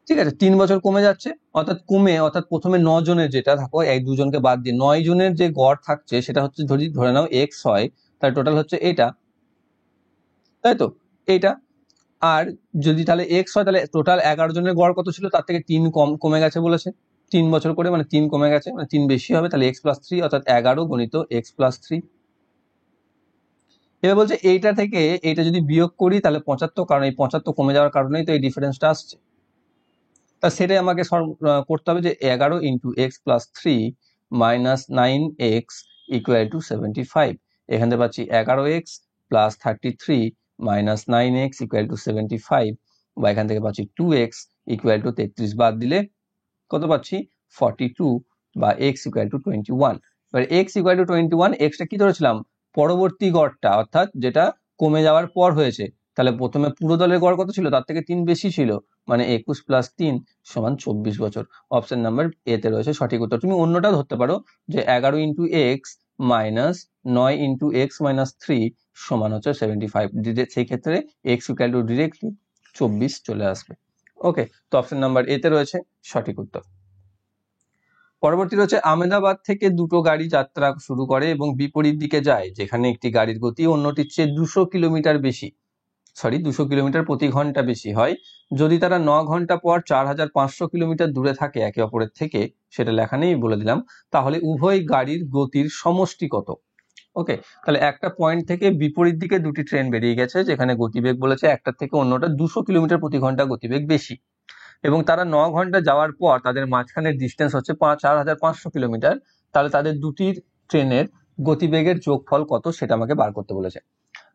ঠিক আছে, 3 বছর কমে যাচ্ছে, অর্থাৎ প্রথমে 9 জনের যেটা থাকো, 1 2 জনকে বাদ দিয়ে 9 জনের যে গড় থাকছে সেটা হচ্ছে, ধরে নাও x হয়, তাহলে টোটাল হচ্ছে এটা, তাই তো, এইটা। আর যদি তাহলে x হয় তাহলে টোটাল 11 জনের গড় কত ছিল, তার থেকে 3 কমে গেছে বলেছে, 3 বছর করে মানে 3 কমে গেছে, মানে 3 বেশি হবে, তাহলে x + 3, অর্থাৎ 11 গণিত x + 3। এবার বলছে এইটা থেকে এইটা যদি বিয়োগ করি তাহলে 75, কারণ এই 75 কমে যাওয়ার কারণেই তো এই ডিফারেন্সটা আসছে। তা সেটাই আমাকে করতে হবে যে 11 × x + 3 - 9x = 75। এখান থেকে পাচ্ছি 11x + 33 - 9x = 75, বা এখান থেকে পাচ্ছি 2x = 33, বাদ দিলে কত পাচ্ছি, 42, বা x = 21। এবার x = 21, এক্সটা কি ধরেছিলাম, পরবর্তী গড়টা, অর্থাৎ যেটা কমে যাওয়ার পর হয়েছে, তাহলে প্রথমে পুরো দলের গড় কত ছিল, তার থেকে 3 বেশি ছিল, মানে 21 + 3 = 24 বছর। অপশন নাম্বার এ তে রয়েছে সঠিক উত্তর। তুমি অন্যটা ধরতে পারো যে 11 × x - 9 × x - 3 সমান হচ্ছে 75। সেই ক্ষেত্রে x = ডিরেক্টলি 24 চলে আসবে। ওকে, তো অপশন নাম্বার এ তে রয়েছে সঠিক উত্তর। পরবর্তী রয়েছে আহমেদাবাদ থেকে দুটো গাড়ি যাত্রা শুরু করে এবং বিপরীত দিকে যায়, যেখানে একটি গাড়ির গতি অন্যটির চেয়ে 200 কিলোমিটার বেশি, 200 কিলোমিটার প্রতি ঘন্টা বেশি হয়। যদি তারা 9 ঘন্টা পর 4500 কিলোমিটার দূরে থাকে একে অপরের থেকে, সেটা লেখা নেই, বলে দিলাম, তাহলে উভয় গাড়ির গতির সমষ্টি কত? ওকে, তাহলে একটা পয়েন্ট থেকে বিপরীত দিকে দুটি ট্রেন বেরিয়ে গেছে, যেখানে গতিবেগ বলেছে একটার থেকে অন্যটা 200 কিলোমিটার প্রতি ঘন্টা গতিবেগ বেশি, এবং তারা 9 ঘন্টা যাওয়ার পর তাদের মাঝখানের ডিস্টেন্স হচ্ছে 4500 কিলোমিটার। তাহলে তাদের দুটির ট্রেনের গতিবেগের যোগফল কত সেটা আমাকে বার করতে বলেছে।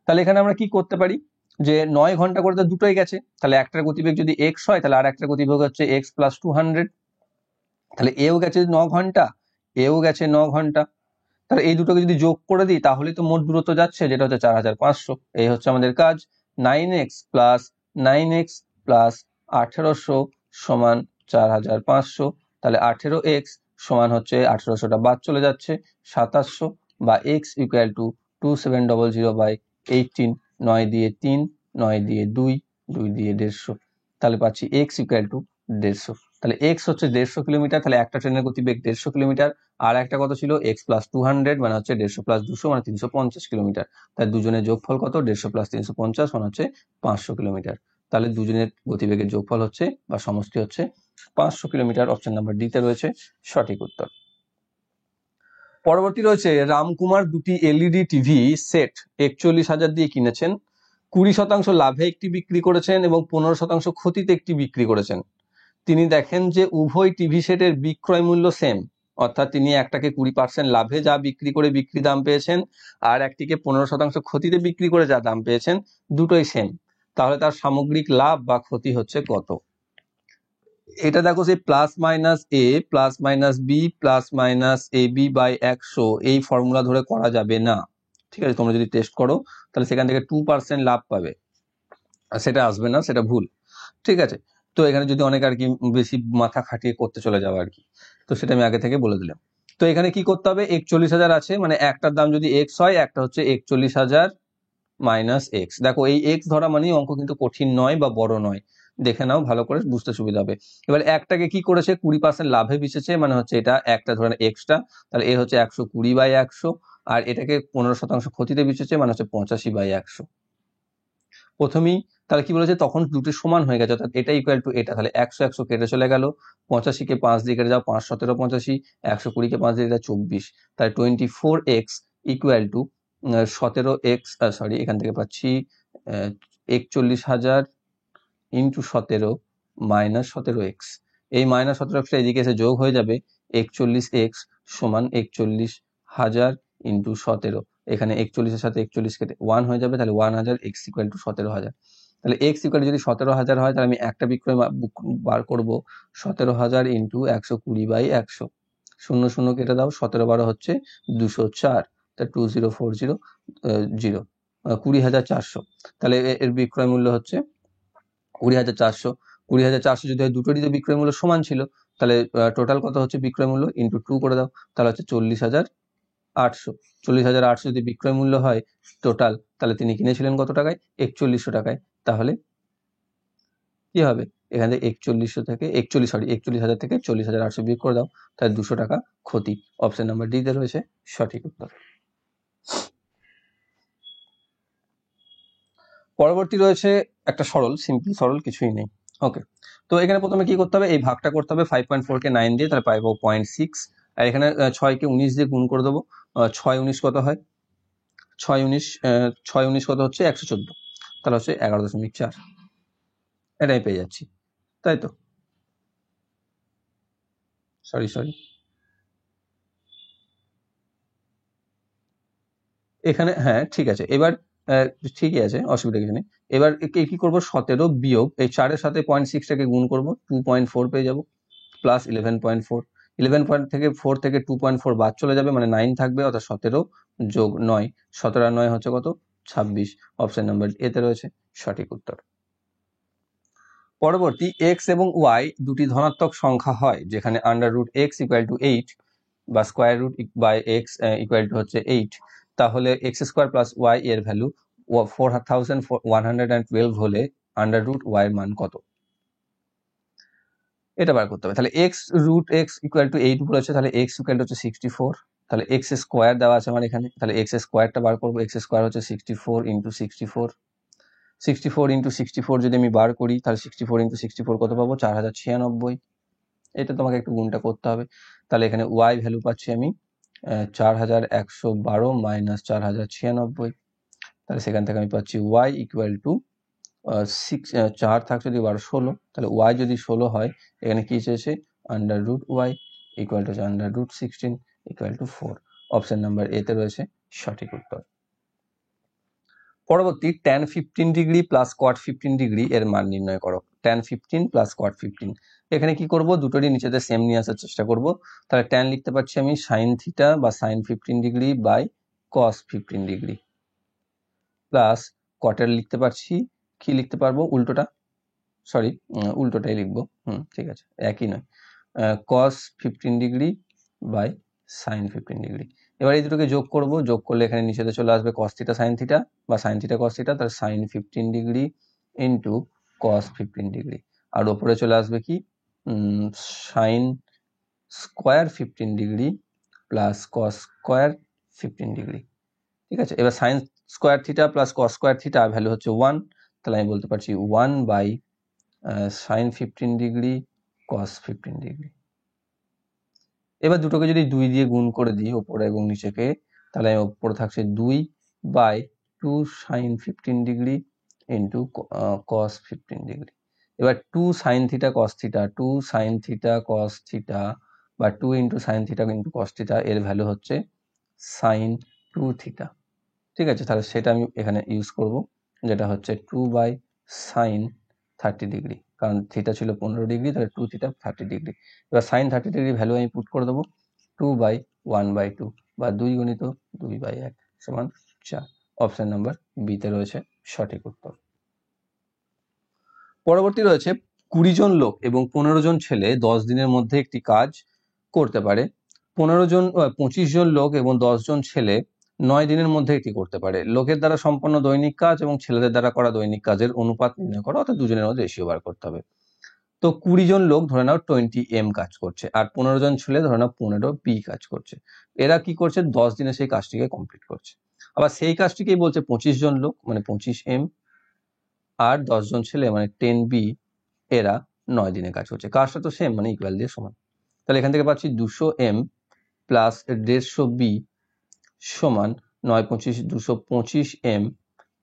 তাহলে এখানে আমরা কি করতে পারি, যে 9 ঘন্টা করে তো দুটোই গেছে, তাহলে একটার গতিবেগ যদি x হয় তাহলে আর একটার গতিবেগ হচ্ছে x + 200। তাহলে এও গেছে 9 ঘন্টা, এও গেছে 9 ঘন্টা, তাহলে এই দুটোকে যদি যোগ করে দিই তাহলে তো মোট দূরত্ব যাচ্ছে, যেটা হচ্ছে 4500। এই হচ্ছে আমাদের কাজ। 9x + 9x + 1800 = 4500। তাহলে 18x সমান হচ্ছে 1800টা বাদ চলে যাচ্ছে 2700, বা x = 2700/18। 9 দিয়ে 3, 9 দিয়ে 2, 2 দিয়ে 150, তাহলে পাচ্ছি x = 150। তাহলে x হচ্ছে 150 কিলোমিটার, তাহলে একটা ট্রেনের গতিবেগ 150 কিলোমিটার, আর একটা কত ছিল x + 200, মানে হচ্ছে 150 + 200 মানে 350 কিলোমিটার। তাই দুজনের যোগফল কত, 150 + 350 মানে হচ্ছে 500 কিলোমিটার। তাহলে দুজনের গতিবেগের যোগফল হচ্ছে বা সমষ্টি হচ্ছে 500 কিলোমিটার। অপশন নাম্বার ডি তে রয়েছে সঠিক উত্তর। পরবর্তী রয়েছে রামকুমার দুটি এলইডি টিভি সেট 41,000 দিয়ে কিনেছেন, 20% লাভে একটি বিক্রি করেছেন এবং 15% ক্ষতিতে একটি বিক্রি করেছেন। তিনি দেখেন যে উভয় টিভি সেটের বিক্রয় মূল্য সেম, অর্থাৎ তিনি একটাকে 20% লাভে যা বিক্রি করে বিক্রি দাম পেয়েছেন, আর একটিকে 15% ক্ষতিতে বিক্রি করে যা দাম পেয়েছেন, দুটোই সেম। তাহলে তার সামগ্রিক লাভ বা ক্ষতি হচ্ছে কত? এটা দেখো, সেই +-a+-b +-ab/100 এই ফর্মুলা ধরে করা যাবে না। ঠিক আছে, তোমরা যদি টেস্ট করো তাহলে সেখান থেকে 2% লাভ পাবে, আর সেটা আসবে না, সেটা ভুল। ঠিক আছে, তো এখানে যদি অনেক আর কি বেশি মাথা খাটিয়ে করতে চলে যাওয়া আর কি, তো সেটা আমি আগে থেকে বলে দিলাম। তো এখানে কি করতে হবে, 41,000 আছে, মানে একটার দাম যদি x হয়, একটা হচ্ছে 41,000 - x। দেখো, এই x ধরা মানেই অঙ্ক কিন্তু কঠিন নয় বা বড় নয়, দেখে নাও ভালো করে, বুঝতে সুবিধা হবে। এবার একটাকে কি করেছে, 20% লাভে বিছেছে, মানে হচ্ছে এটা একটা ধরে এক্সট্রা, তাহলে এ হচ্ছে 120/100, আর এটাকে 15% ক্ষতিতে বিছেছে, মানে হচ্ছে 85/100। প্রথমেই তাহলে কি বলেছে, তখন দুটো সমান হয়ে গেছে, অর্থাৎ এটা ইকুয়াল টু এটা, তাহলে 100 কেটে চলে গেল, 85 কে 5 দিয়ে কেটে যাও, 5 × 17 = 85, 120 কে 5 দিয়ে কেটে 24, তাহলে 24x = 17x, সরি, এখান থেকে পাচ্ছি 41,000 × 17 - 17x। এই -17x এদিকে এসে যোগ হয়ে যাবে, 41x = 41,000 × 17। এখানে 41-এর সাথে 41 কেটে 1 হয়ে যাবে, তাহলে 1000, x = 17,000। তাহলে x = যদি 17,000 হয়, তাহলে আমি একটা বিক্রয় বার করব, 17,000 × 120/100। 0 0 কেটে দাও, 17 × 12 হচ্ছে 204, তা 2040 20,400। তাহলে এর বিক্রয় মূল্য হচ্ছে 20,400। 20,400 যদি হয়, দুটোরই তো বিক্রয় মূল্য সমান ছিল, তাহলে টোটাল কত হচ্ছে বিক্রয় মূল্য, ইন্টু 2 করে দাও, তাহলে হচ্ছে 40,800। 40,800 যদি বিক্রয় মূল্য হয় টোটাল, তাহলে তিনি কিনেছিলেন কত টাকায়, 4100 টাকায়। তাহলে কি হবে, এখান থেকে 41,000 থেকে 40,800 বিয়োগ করে দাও, তাহলে 200 টাকা ক্ষতি। অপশন নাম্বার ডি তে রয়েছে সঠিক উত্তর। পরবর্তী রয়েছে একটা সরল, সিম্পল সরল, কিছুই নেই। ওকে, তো এখানে প্রথমে কি করতে হবে, এই ভাগটা করতে হবে, 5.4 কে 9 দিয়ে, তাহলে পাবো 0.6, আর এখানে 6 কে 19 দিয়ে গুণ করে দেবো। 6 19 কত হয়, 6 19 কত হচ্ছে 114, তাহলে হচ্ছে 11.4, এটাই পেয়ে যাচ্ছি, তাই তো? সরি, এখানে হ্যাঁ ঠিক আছে, এবার ঠিকই আছে, অসুবিধা কিছু নেই। এবার কি করবো, 17 বিয়োগ এই 4-এর সাথে 0.6টাকে গুণ করবো, 2.4 পেয়ে যাবো, প্লাস 11.4। 11.4 থেকে 2.4 বাদ চলে যাবে, মানে 9 থাকবে, অর্থাৎ 17 যোগ 9, 17 আর 9 হচ্ছে কত, 26। অপশন নাম্বার এ তে রয়েছে সঠিক উত্তর। পরবর্তী, এক্স এবং ওয়াই দুটি ধনাত্মক সংখ্যা হয় যেখানে under root x equal to 8 বা square root by x equal to হচ্ছে 8, তাহলে এক্স স্কোয়ার প্লাস ওয়াই এর ভ্যালু 4112 হলে আন্ডার রুট ওয়াই এর মান কত? এটা বার করতে হবে। তাহলে x root x equal to 8 বলেছে, তাহলে এক্স ইকুয়াল টু হচ্ছে 64, তাহলে এক্স স্কোয়ার দেওয়া আছে আমার এখানে, তাহলে এক্স স্কোয়ারটা বার করবো। এক্স স্কোয়ার হচ্ছে 64 ইন্টু 64, 64 ইন্টু 64 যদি আমি বার করি তাহলে 64 ইন্টু 64 কত পাবো? 4096। এটা তোমাকে একটু গুণটা করতে হবে। তাহলে এখানে ওয়াই ভ্যালু পাচ্ছি আমি 4112 মাইনাস 4096, তাহলে সেখান থেকে আমি পাচ্ছি ওয়াই ইকুয়াল টু 4 থাকছে যদি 12 16, তাহলে ওয়াই যদি 16 হয় এখানে কি চেয়েছে? Under root y equal to under root 16 equal to 4। Option number এতে রয়েছে সঠিক উত্তর। পরবর্তী, tan 15 degree plus cot 15 degree এর মান নির্ণয় করো। tan 15 প্লাস cot 15, এখানে কি করব? দুটোরই নিচেতে সেম নিয়ে আসার চেষ্টা করব। তাহলে tan লিখতে পারছি আমি sin থিটা বা sin 15 degree by cos 15 degree, plus কটের লিখতে পারছি, কি লিখতে পারবো? উল্টোটা, সরি উল্টোটাই লিখবো, ঠিক আছে, একই নয়, cos 15 degree by sin 15 degree. এবার এই দুটোকে যোগ করব, যোগ করলে এখানে নিচেতে চলে আসবে cos থিটা sin থিটা বা sin থিটা cos থিটা, তাহলে sin 15 degree into cos 15 degree, আর ওপরে চলে আসবে কি sin square 15 degree plus cos square 15 degree. ঠিক আছে, এবার sin square theta plus cos square theta value হচ্ছে 1, তাহলে আমি বলতে পারছি 1 by sin 15 degree cos 15 degree. এবার দুটোকে যদি 2 দিয়ে গুণ করে দিই ওপরে এবং নিচেকে, তাহলে ওপরে থাকছে 2 by 2 sin 15 degree into cos 15 degree. এবার 2 sin theta cos theta, 2 sin theta cos theta বা 2 into sin theta into cos theta এর ভ্যালু হচ্ছে sin 2 থিটা। ঠিক আছে, তাহলে সেটা আমি এখানে ইউজ করব, যেটা হচ্ছে 2 বাই sin 30 ডিগ্রি, কারণ থিটা ছিল 15 ডিগ্রি, তাহলে 2 থিটা 30 ডিগ্রি। এবার sin 30 ডিগ্রি ভ্যালু আমি পুট করে দেবো 2 বাই 1 বাই 2 বা 2 গুণিত 2 বাই 1 সমান 4। অপশন নাম্বার বিতে রয়েছে সঠিক উত্তর। পরবর্তী রয়েছে 20 জন লোক এবং 15 জন ছেলে 10 দিনের মধ্যে একটি কাজ করতে পারে। 25 জন লোক এবং 10 জন ছেলে 9 দিনের মধ্যে এটি করতে পারে। লোকের দ্বারা সম্পন্ন দৈনিক কাজ এবং ছেলেদের দ্বারা করা দৈনিক কাজের অনুপাত নির্ণয় করো, অর্থাৎ দুজনের মধ্যে রেশিও বার করতে হবে। তো 20 জন লোক ধরে নাও 20m কাজ করছে, আর 15 জন ছেলে ধরে নাও 15b কাজ করছে। এরা কি করছে? 10 দিনে সেই কাজটিকে কমপ্লিট করছে। আবার সেই কাজটিকেই বলছে 25 জন লোক মানে 25m আর 10 জন ছেলে মানে 10b, এরা 9 দিনে কাজ করছে। কাজটা তো সেম, মানে ইকুয়াল দিয়ে সমান। তাহলে এখান থেকে পাচ্ছি 200m প্লাস 150b সমান 9 25 225m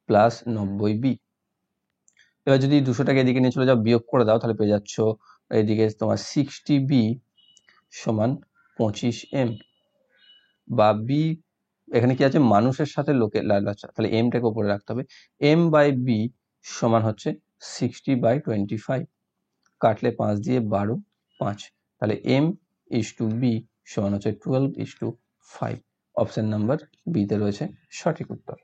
প্লাস 90b। এবার যদি 200টাকে এদিকে নিয়ে চলে যাও, বিয়োগ করে দাও, তাহলে পেয়ে যাচ্ছ এদিকে তোমার 60b সমান 25m, বা বি এখানে কি আছে? মানুষের সাথে লোকের, তাহলে এমটাকে উপরে রাখতে হবে। m বাই বি সমান হচ্ছে 60/25, কাটলে 5 দিয়ে 12 5, তাহলে m/b সমান হচ্ছে 12/5। অপশন নাম্বার বিতে রয়েছে সঠিক উত্তর।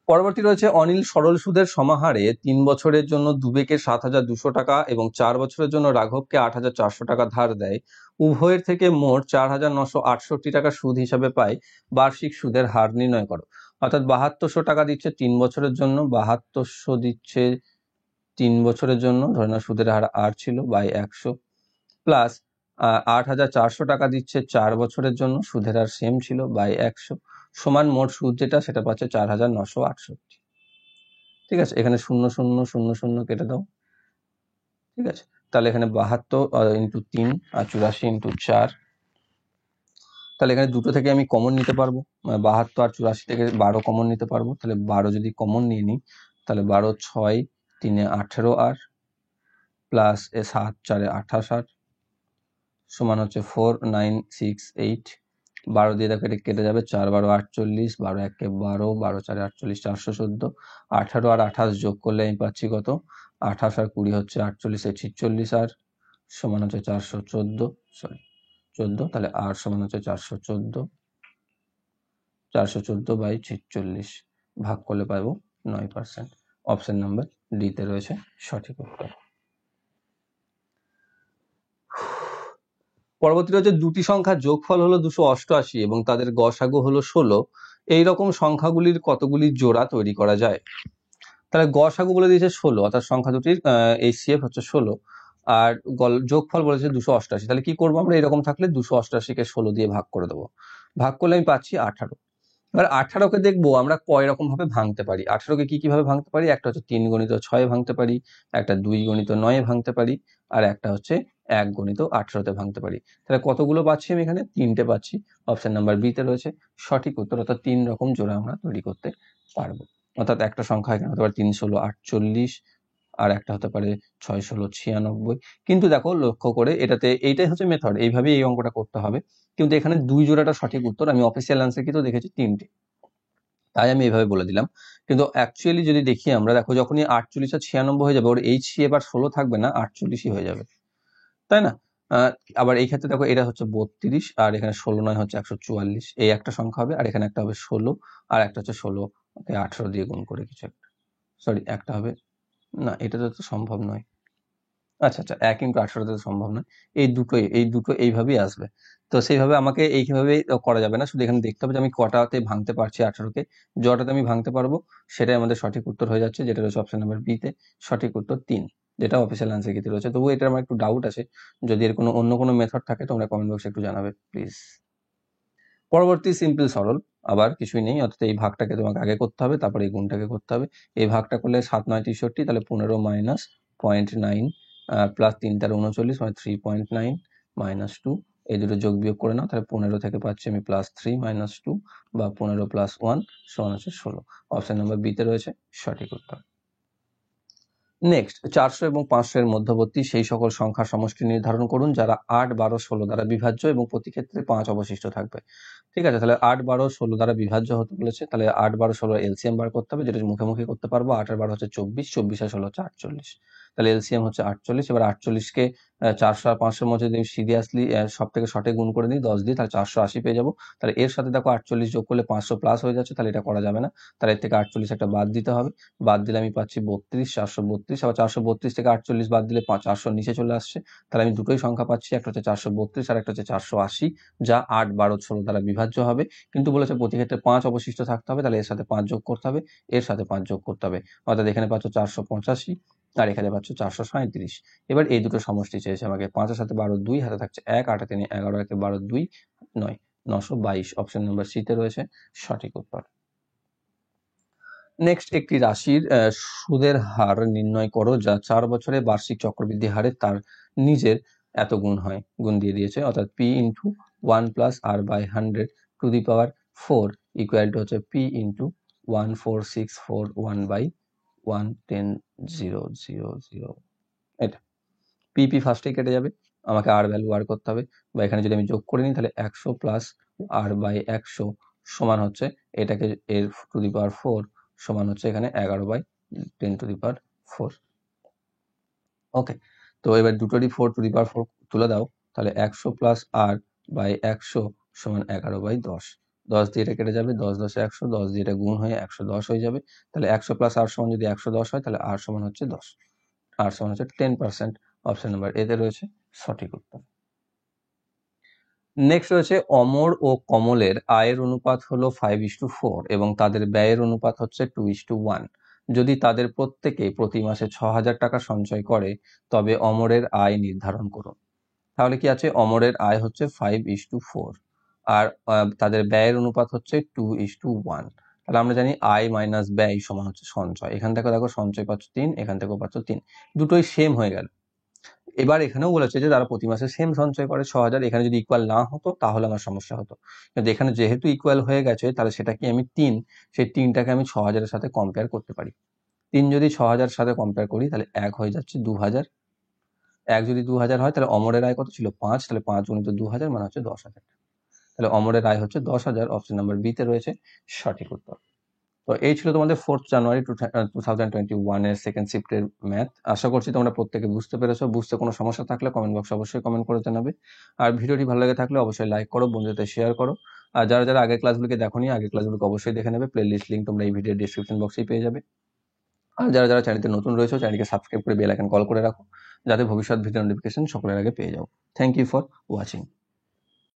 পরবর্তী রয়েছে অনিল সরল সুদের সমাহারে 3 বছরের জন্য দুবেকে 7,200 টাকা এবং 4 বছরের জন্য রাঘবকে 8,400 টাকা ধার দেয়। উভয়ের থেকে মোট 4,968 টাকা সুদ হিসাবে পায়। বার্ষিক সুদের হার নির্ণয় করো। অর্থাৎ 7200 টাকা দিচ্ছে 3 বছরের জন্য, 7200 দিচ্ছে 3 বছরের জন্য, ধরে না সুদের হার 8 ছিল বাই 100, প্লাস 8,400 টাকা দিচ্ছে 4 বছরের জন্য, সুদের হার সেম ছিল বাই 100, সমান মোট সুদ যেটা সেটা পাচ্ছে 4,968। ঠিক আছে, এখানে 0 0 0 0 কেটে দাও। ঠিক আছে, তাহলে এখানে 72 ইন্টু 3 আর 84 ইন্টু 4, তাহলে এখানে দুটো থেকে আমি কমন নিতে পারবো, 72 আর 84 থেকে 12 কমন নিতে পারবো। তাহলে 12 যদি কমন নিয়ে নিই, তাহলে 12 6 3 18 আর প্লাস 7 4 28 সমান হচ্ছে 4968। 12 দিয়ে দেখো এটা কেটে যাবে, 4 12 48, 12 1 12, 12 4 48, 414। 18 আর 28 যোগ করলে আমি পাচ্ছি কত? 28 আর 20 হচ্ছে 48 46, আর সমান হচ্ছে 414, সরি 14, তাহলে আর সমান হচ্ছে 414 বাই 46, ভাগ করলে পাবো 9%। অপশন নাম্বার ডি তে রয়েছে সঠিক উত্তর। পরবর্তী রয়েছে দুটি সংখ্যার যোগফল হলো 288 এবং তাদের গসাগু হলো 16। এইরকম সংখ্যাগুলির কতগুলি জোড়া তৈরি করা যায়? তাহলে গসাগু বলে দিয়েছে 16, অর্থাৎ সংখ্যা দুটির HCF হচ্ছে 16, আর যোগফল বলেছে 288। তাহলে কি করবো আমরা? এরকম থাকলে 288-কে 16 দিয়ে ভাগ করে দেবো। ভাগ করলে আমি পাচ্ছি 18। এবার 18কে দেখবো আমরা কয় রকম ভাবে ভাঙতে পারি। 18কে কি কিভাবে ভাঙতে পারি? একটা হচ্ছে 3 গণিত 6 ভাঙতে পারি, একটা 2 গণিত 9 ভাঙতে পারি, আর একটা হচ্ছে 1 গণিত 18তে ভাঙতে পারি। তাহলে কতগুলো পাচ্ছি আমি এখানে? 3টে পাচ্ছি। অপশন নাম্বার বি তে রয়েছে সঠিক উত্তর, অর্থাৎ 3 রকম জোড়া আমরা তৈরি করতে পারবো। অর্থাৎ একটা সংখ্যা এখানে হতে পারে 3 16 48, আর একটা হতে পারে 6 16 96। কিন্তু দেখো লক্ষ্য করে, এইটাই হচ্ছে মেথড, এইভাবে এই অঙ্কটা করতে হবে। কিন্তু এখানে 2 জোড়াটা সঠিক উত্তর, আমি অফিসিয়াল অ্যান্সার কিন্তু দেখেছি 3টে, তাই আমি এইভাবে বলে দিলাম। কিন্তু অ্যাকচুয়ালি যদি দেখি আমরা, দেখো যখনই 48 আর 96 হয়ে যাবে, ওর HCF আর 16 থাকবে না, 48ই হয়ে যাবে, তাই না? আবার এই ক্ষেত্রে দেখো এটা হচ্ছে 32, আর এখানে 16 9 হচ্ছে 144, এই একটা সংখ্যা হবে, আর এখানে একটা হবে 16, আর একটা হচ্ছে 16 ওকে 18 দিয়ে গুণ করে কিছু একটা, সরি একটা হবে না, এটা তো সম্ভব নয়। আচ্ছা আচ্ছা, 1 × 18 তো সম্ভব নয়। এই দুটো এইভাবেই আসবে। তো সেইভাবে আমাকে এইভাবে করা যাবে না, শুধু এখানে দেখতে হবে যে আমি কটাতে ভাঙতে পারছি 18কে। জটাতে আমি ভাঙতে পারবো সেটাই আমাদের সঠিক উত্তর হয়ে যাচ্ছে, যেটা রয়েছে অপশন নাম্বার বি তে সঠিক উত্তর 3, যেটা অফিসিয়াল অ্যান্সার কিতে রয়েছে। তবুও এটা আমার একটু ডাউট আছে, যদি এর অন্য কোনো মেথড থাকে তোমরা কমেন্ট বক্সে একটু জানাবে প্লিজ। পরবর্তী সিম্পল সরল, আবার কিছুই নেই, অর্থাৎ এই ভাগটাকে তোমাকে আগে করতে হবে, তারপরে এই গুণটাকে করতে হবে। এই ভাগটা করলে 7 9 63, তাহলে 15 মাইনাস 0.9 প্লাস 3 3 39, মানে 3.9 মাইনাস 2, এই দুটো যোগ বিয়োগ করে নাও, তাহলে 15 থেকে পাচ্ছি আমি +3 মাইনাস 2, বা 15 + 1 সমান হচ্ছে 16। অপশন নাম্বার বি তে রয়েছে সঠিক উত্তর। নেক্সট, 400 এবং 500 এর মধ্যবর্তী সেই সকল সংখ্যার সমষ্টি নির্ধারণ করুন যারা 8 12 16 দ্বারা বিভাজ্য এবং প্রতি ক্ষেত্রে 5 অবশিষ্ট থাকবে। ঠিক আছে, তাহলে 8 12 16 দ্বারা বিভাজ্য হতে বলেছে, তাহলে 8 12 16 এলসিএম বার করতে হবে, যেটা মুখে করতে পারবো। 8 আর 12 হচ্ছে 24, 24 আর 16 হচ্ছে 48, তাহলে এলসিএম হচ্ছে 48। এবার 48কে 400 আর 500 এর মধ্যে যদি সিরিয়াসলি সব থেকে শর্টে গুণ করে দিই 10 দিয়ে, তাহলে 480 পেয়ে যাবো। তাহলে এর সাথে দেখো 48 যোগ করলে 500 প্লাস হয়ে যাচ্ছে, তাহলে এটা করা যাবে না, তাহলে এর থেকে 48 একটা বাদ দিতে হবে। বাদ দিলে আমি পাচ্ছি 32, 432। আবার 432 থেকে 48 বাদ দিলে 400 নিচে চলে আসছে, তাহলে আমি দুটোই সংখ্যা পাচ্ছি, একটা হচ্ছে 432 আর একটা হচ্ছে 480, যা 8 12 16 দ্বারা বিভাজ্য হবে। কিন্তু বলেছে প্রতি ক্ষেত্রে 5 অবশিষ্ট থাকতে হবে, তাহলে এর সাথে 5 যোগ করতে হবে, এর সাথে 5 যোগ করতে হবে, অর্থাৎ এখানে পাচ্ছ 485 আর এখানে পাচ্ছ 437। এবার এই দুটো সমষ্টি চেয়েছে আমাকে, 5-এর সাথে 12 2, হাতে থাকছে 1, 8 3 11, 1 12 2 9, 922। অপশন নাম্বার সি তে রয়েছে সঠিক উত্তর। নেক্সট, একটি রাশির সুদের হার নির্ণয় করো যা 4 বছরে বার্ষিক চক্রবৃদ্ধি হারে তার নিজের এত গুণ হয়। গুণ দিয়ে দিয়েছে, অর্থাৎ p × 1 + r/100⁴ ইকুয়াল টু হচ্ছে p × 1464110,000। এটা p ফার্স্টে কেটে যাবে, আমাকে r ভ্যালু বার করতে হবে, বা এখানে যদি আমি যোগ করে নিই তাহলে 100 + r/100 সমান হচ্ছে এটাকে এর ⁴ সমান হচ্ছে এখানে 11/10⁴। ওকে, তো এবার দুটোরই ⁴ তুলে দাও, তাহলে 100 + r/100 সমান 11/10। 10 দিয়ে এটা কেটে যাবে, 10 10 100, 10 দিয়ে এটা গুণ হয়ে 110 হয়ে যাবে। তাহলে 100 + r সমান যদি 110 হয়, তাহলে r সমান হচ্ছে 10, r সমান হচ্ছে 10%। অপশন নাম্বার এ তে রয়েছে সঠিক উত্তর। নেক্সট রয়েছে, অমর ও কমলের আয়ের অনুপাত হলো 5:4 এবং তাদের ব্যয়ের অনুপাত হচ্ছে 2:1। যদি তাদের প্রত্যেকে প্রতি মাসে 6,000 টাকা সঞ্চয় করে তবে অমরের আয় নির্ধারণ করুন। তাহলে কি আছে? অমরের আয় হচ্ছে 5:4 আর তাদের ব্যয়ের অনুপাত হচ্ছে 2:1। তাহলে আমরা জানি আয় মাইনাস ব্যয় সমান হচ্ছে সঞ্চয়। এখান থেকে দেখো সঞ্চয় পাচ্ছ 3, এখান থেকেও পাচ্ছ 3, দুটোই সেম হয়ে গেল। এবার এখানেও বলেছে যে তারা প্রতি মাসে সেম সঞ্চয় করে 6,000। এখানে যদি ইকুয়াল না হতো তাহলে আমার সমস্যা হতো, কিন্তু এখানে যেহেতু ইকুয়াল হয়ে গেছে, তাহলে সেটাকে আমি 3, সেই 3টাকে আমি 6,000 এর সাথে কম্পেয়ার করতে পারি। 3 যদি 6,000 এর সাথে কম্পেয়ার করি তাহলে 1 হয়ে যাচ্ছে 2,000। 1 যদি 2,000 হয় তাহলে অমরের আয় কত ছিল? 5, তাহলে 5 × 2,000 মানে হচ্ছে 10,000। তাহলে অমরের আয় হচ্ছে 10,000। অপশন নাম্বার বি তে রয়েছে সঠিক উত্তর। তো তো এই ছিল তোমাদের 4th জানুয়ারি 2021 এর সেকেন্ড শিফটের ম্যাথ। আশা করছি তোমরা প্রত্যেকে বুঝতে পেরেছো। বুঝতে কোনো সমস্যা থাকলে কমেন্ট বক্সে অবশ্যই কমেন্ট করে জানাবে। আর ভিডিওটি ভালো লেগে থাকলে অবশ্যই লাইক করো, বন্ধুদের শেয়ার করো। আর যারা যারা আগের ক্লাসগুলোকে দেখোনি, আগের ক্লাসগুলোকে অবশ্যই দেখে নেবে। প্লেলিস্ট লিঙ্ক তোমরা এই ভিডিওর ডিসক্রিপশন বক্সেই পেয়ে যাবে। আর যারা যারা চ্যানেলতে নতুন রয়েছে চ্যানেলকে সাবস্ক্রাইব করে বেল আইকন কল করে রাখো, যাতে ভবিষ্যৎ ভিডিও নোটিফিকেশন সকলের আগে পেয়ে যাও। Thank you for watching.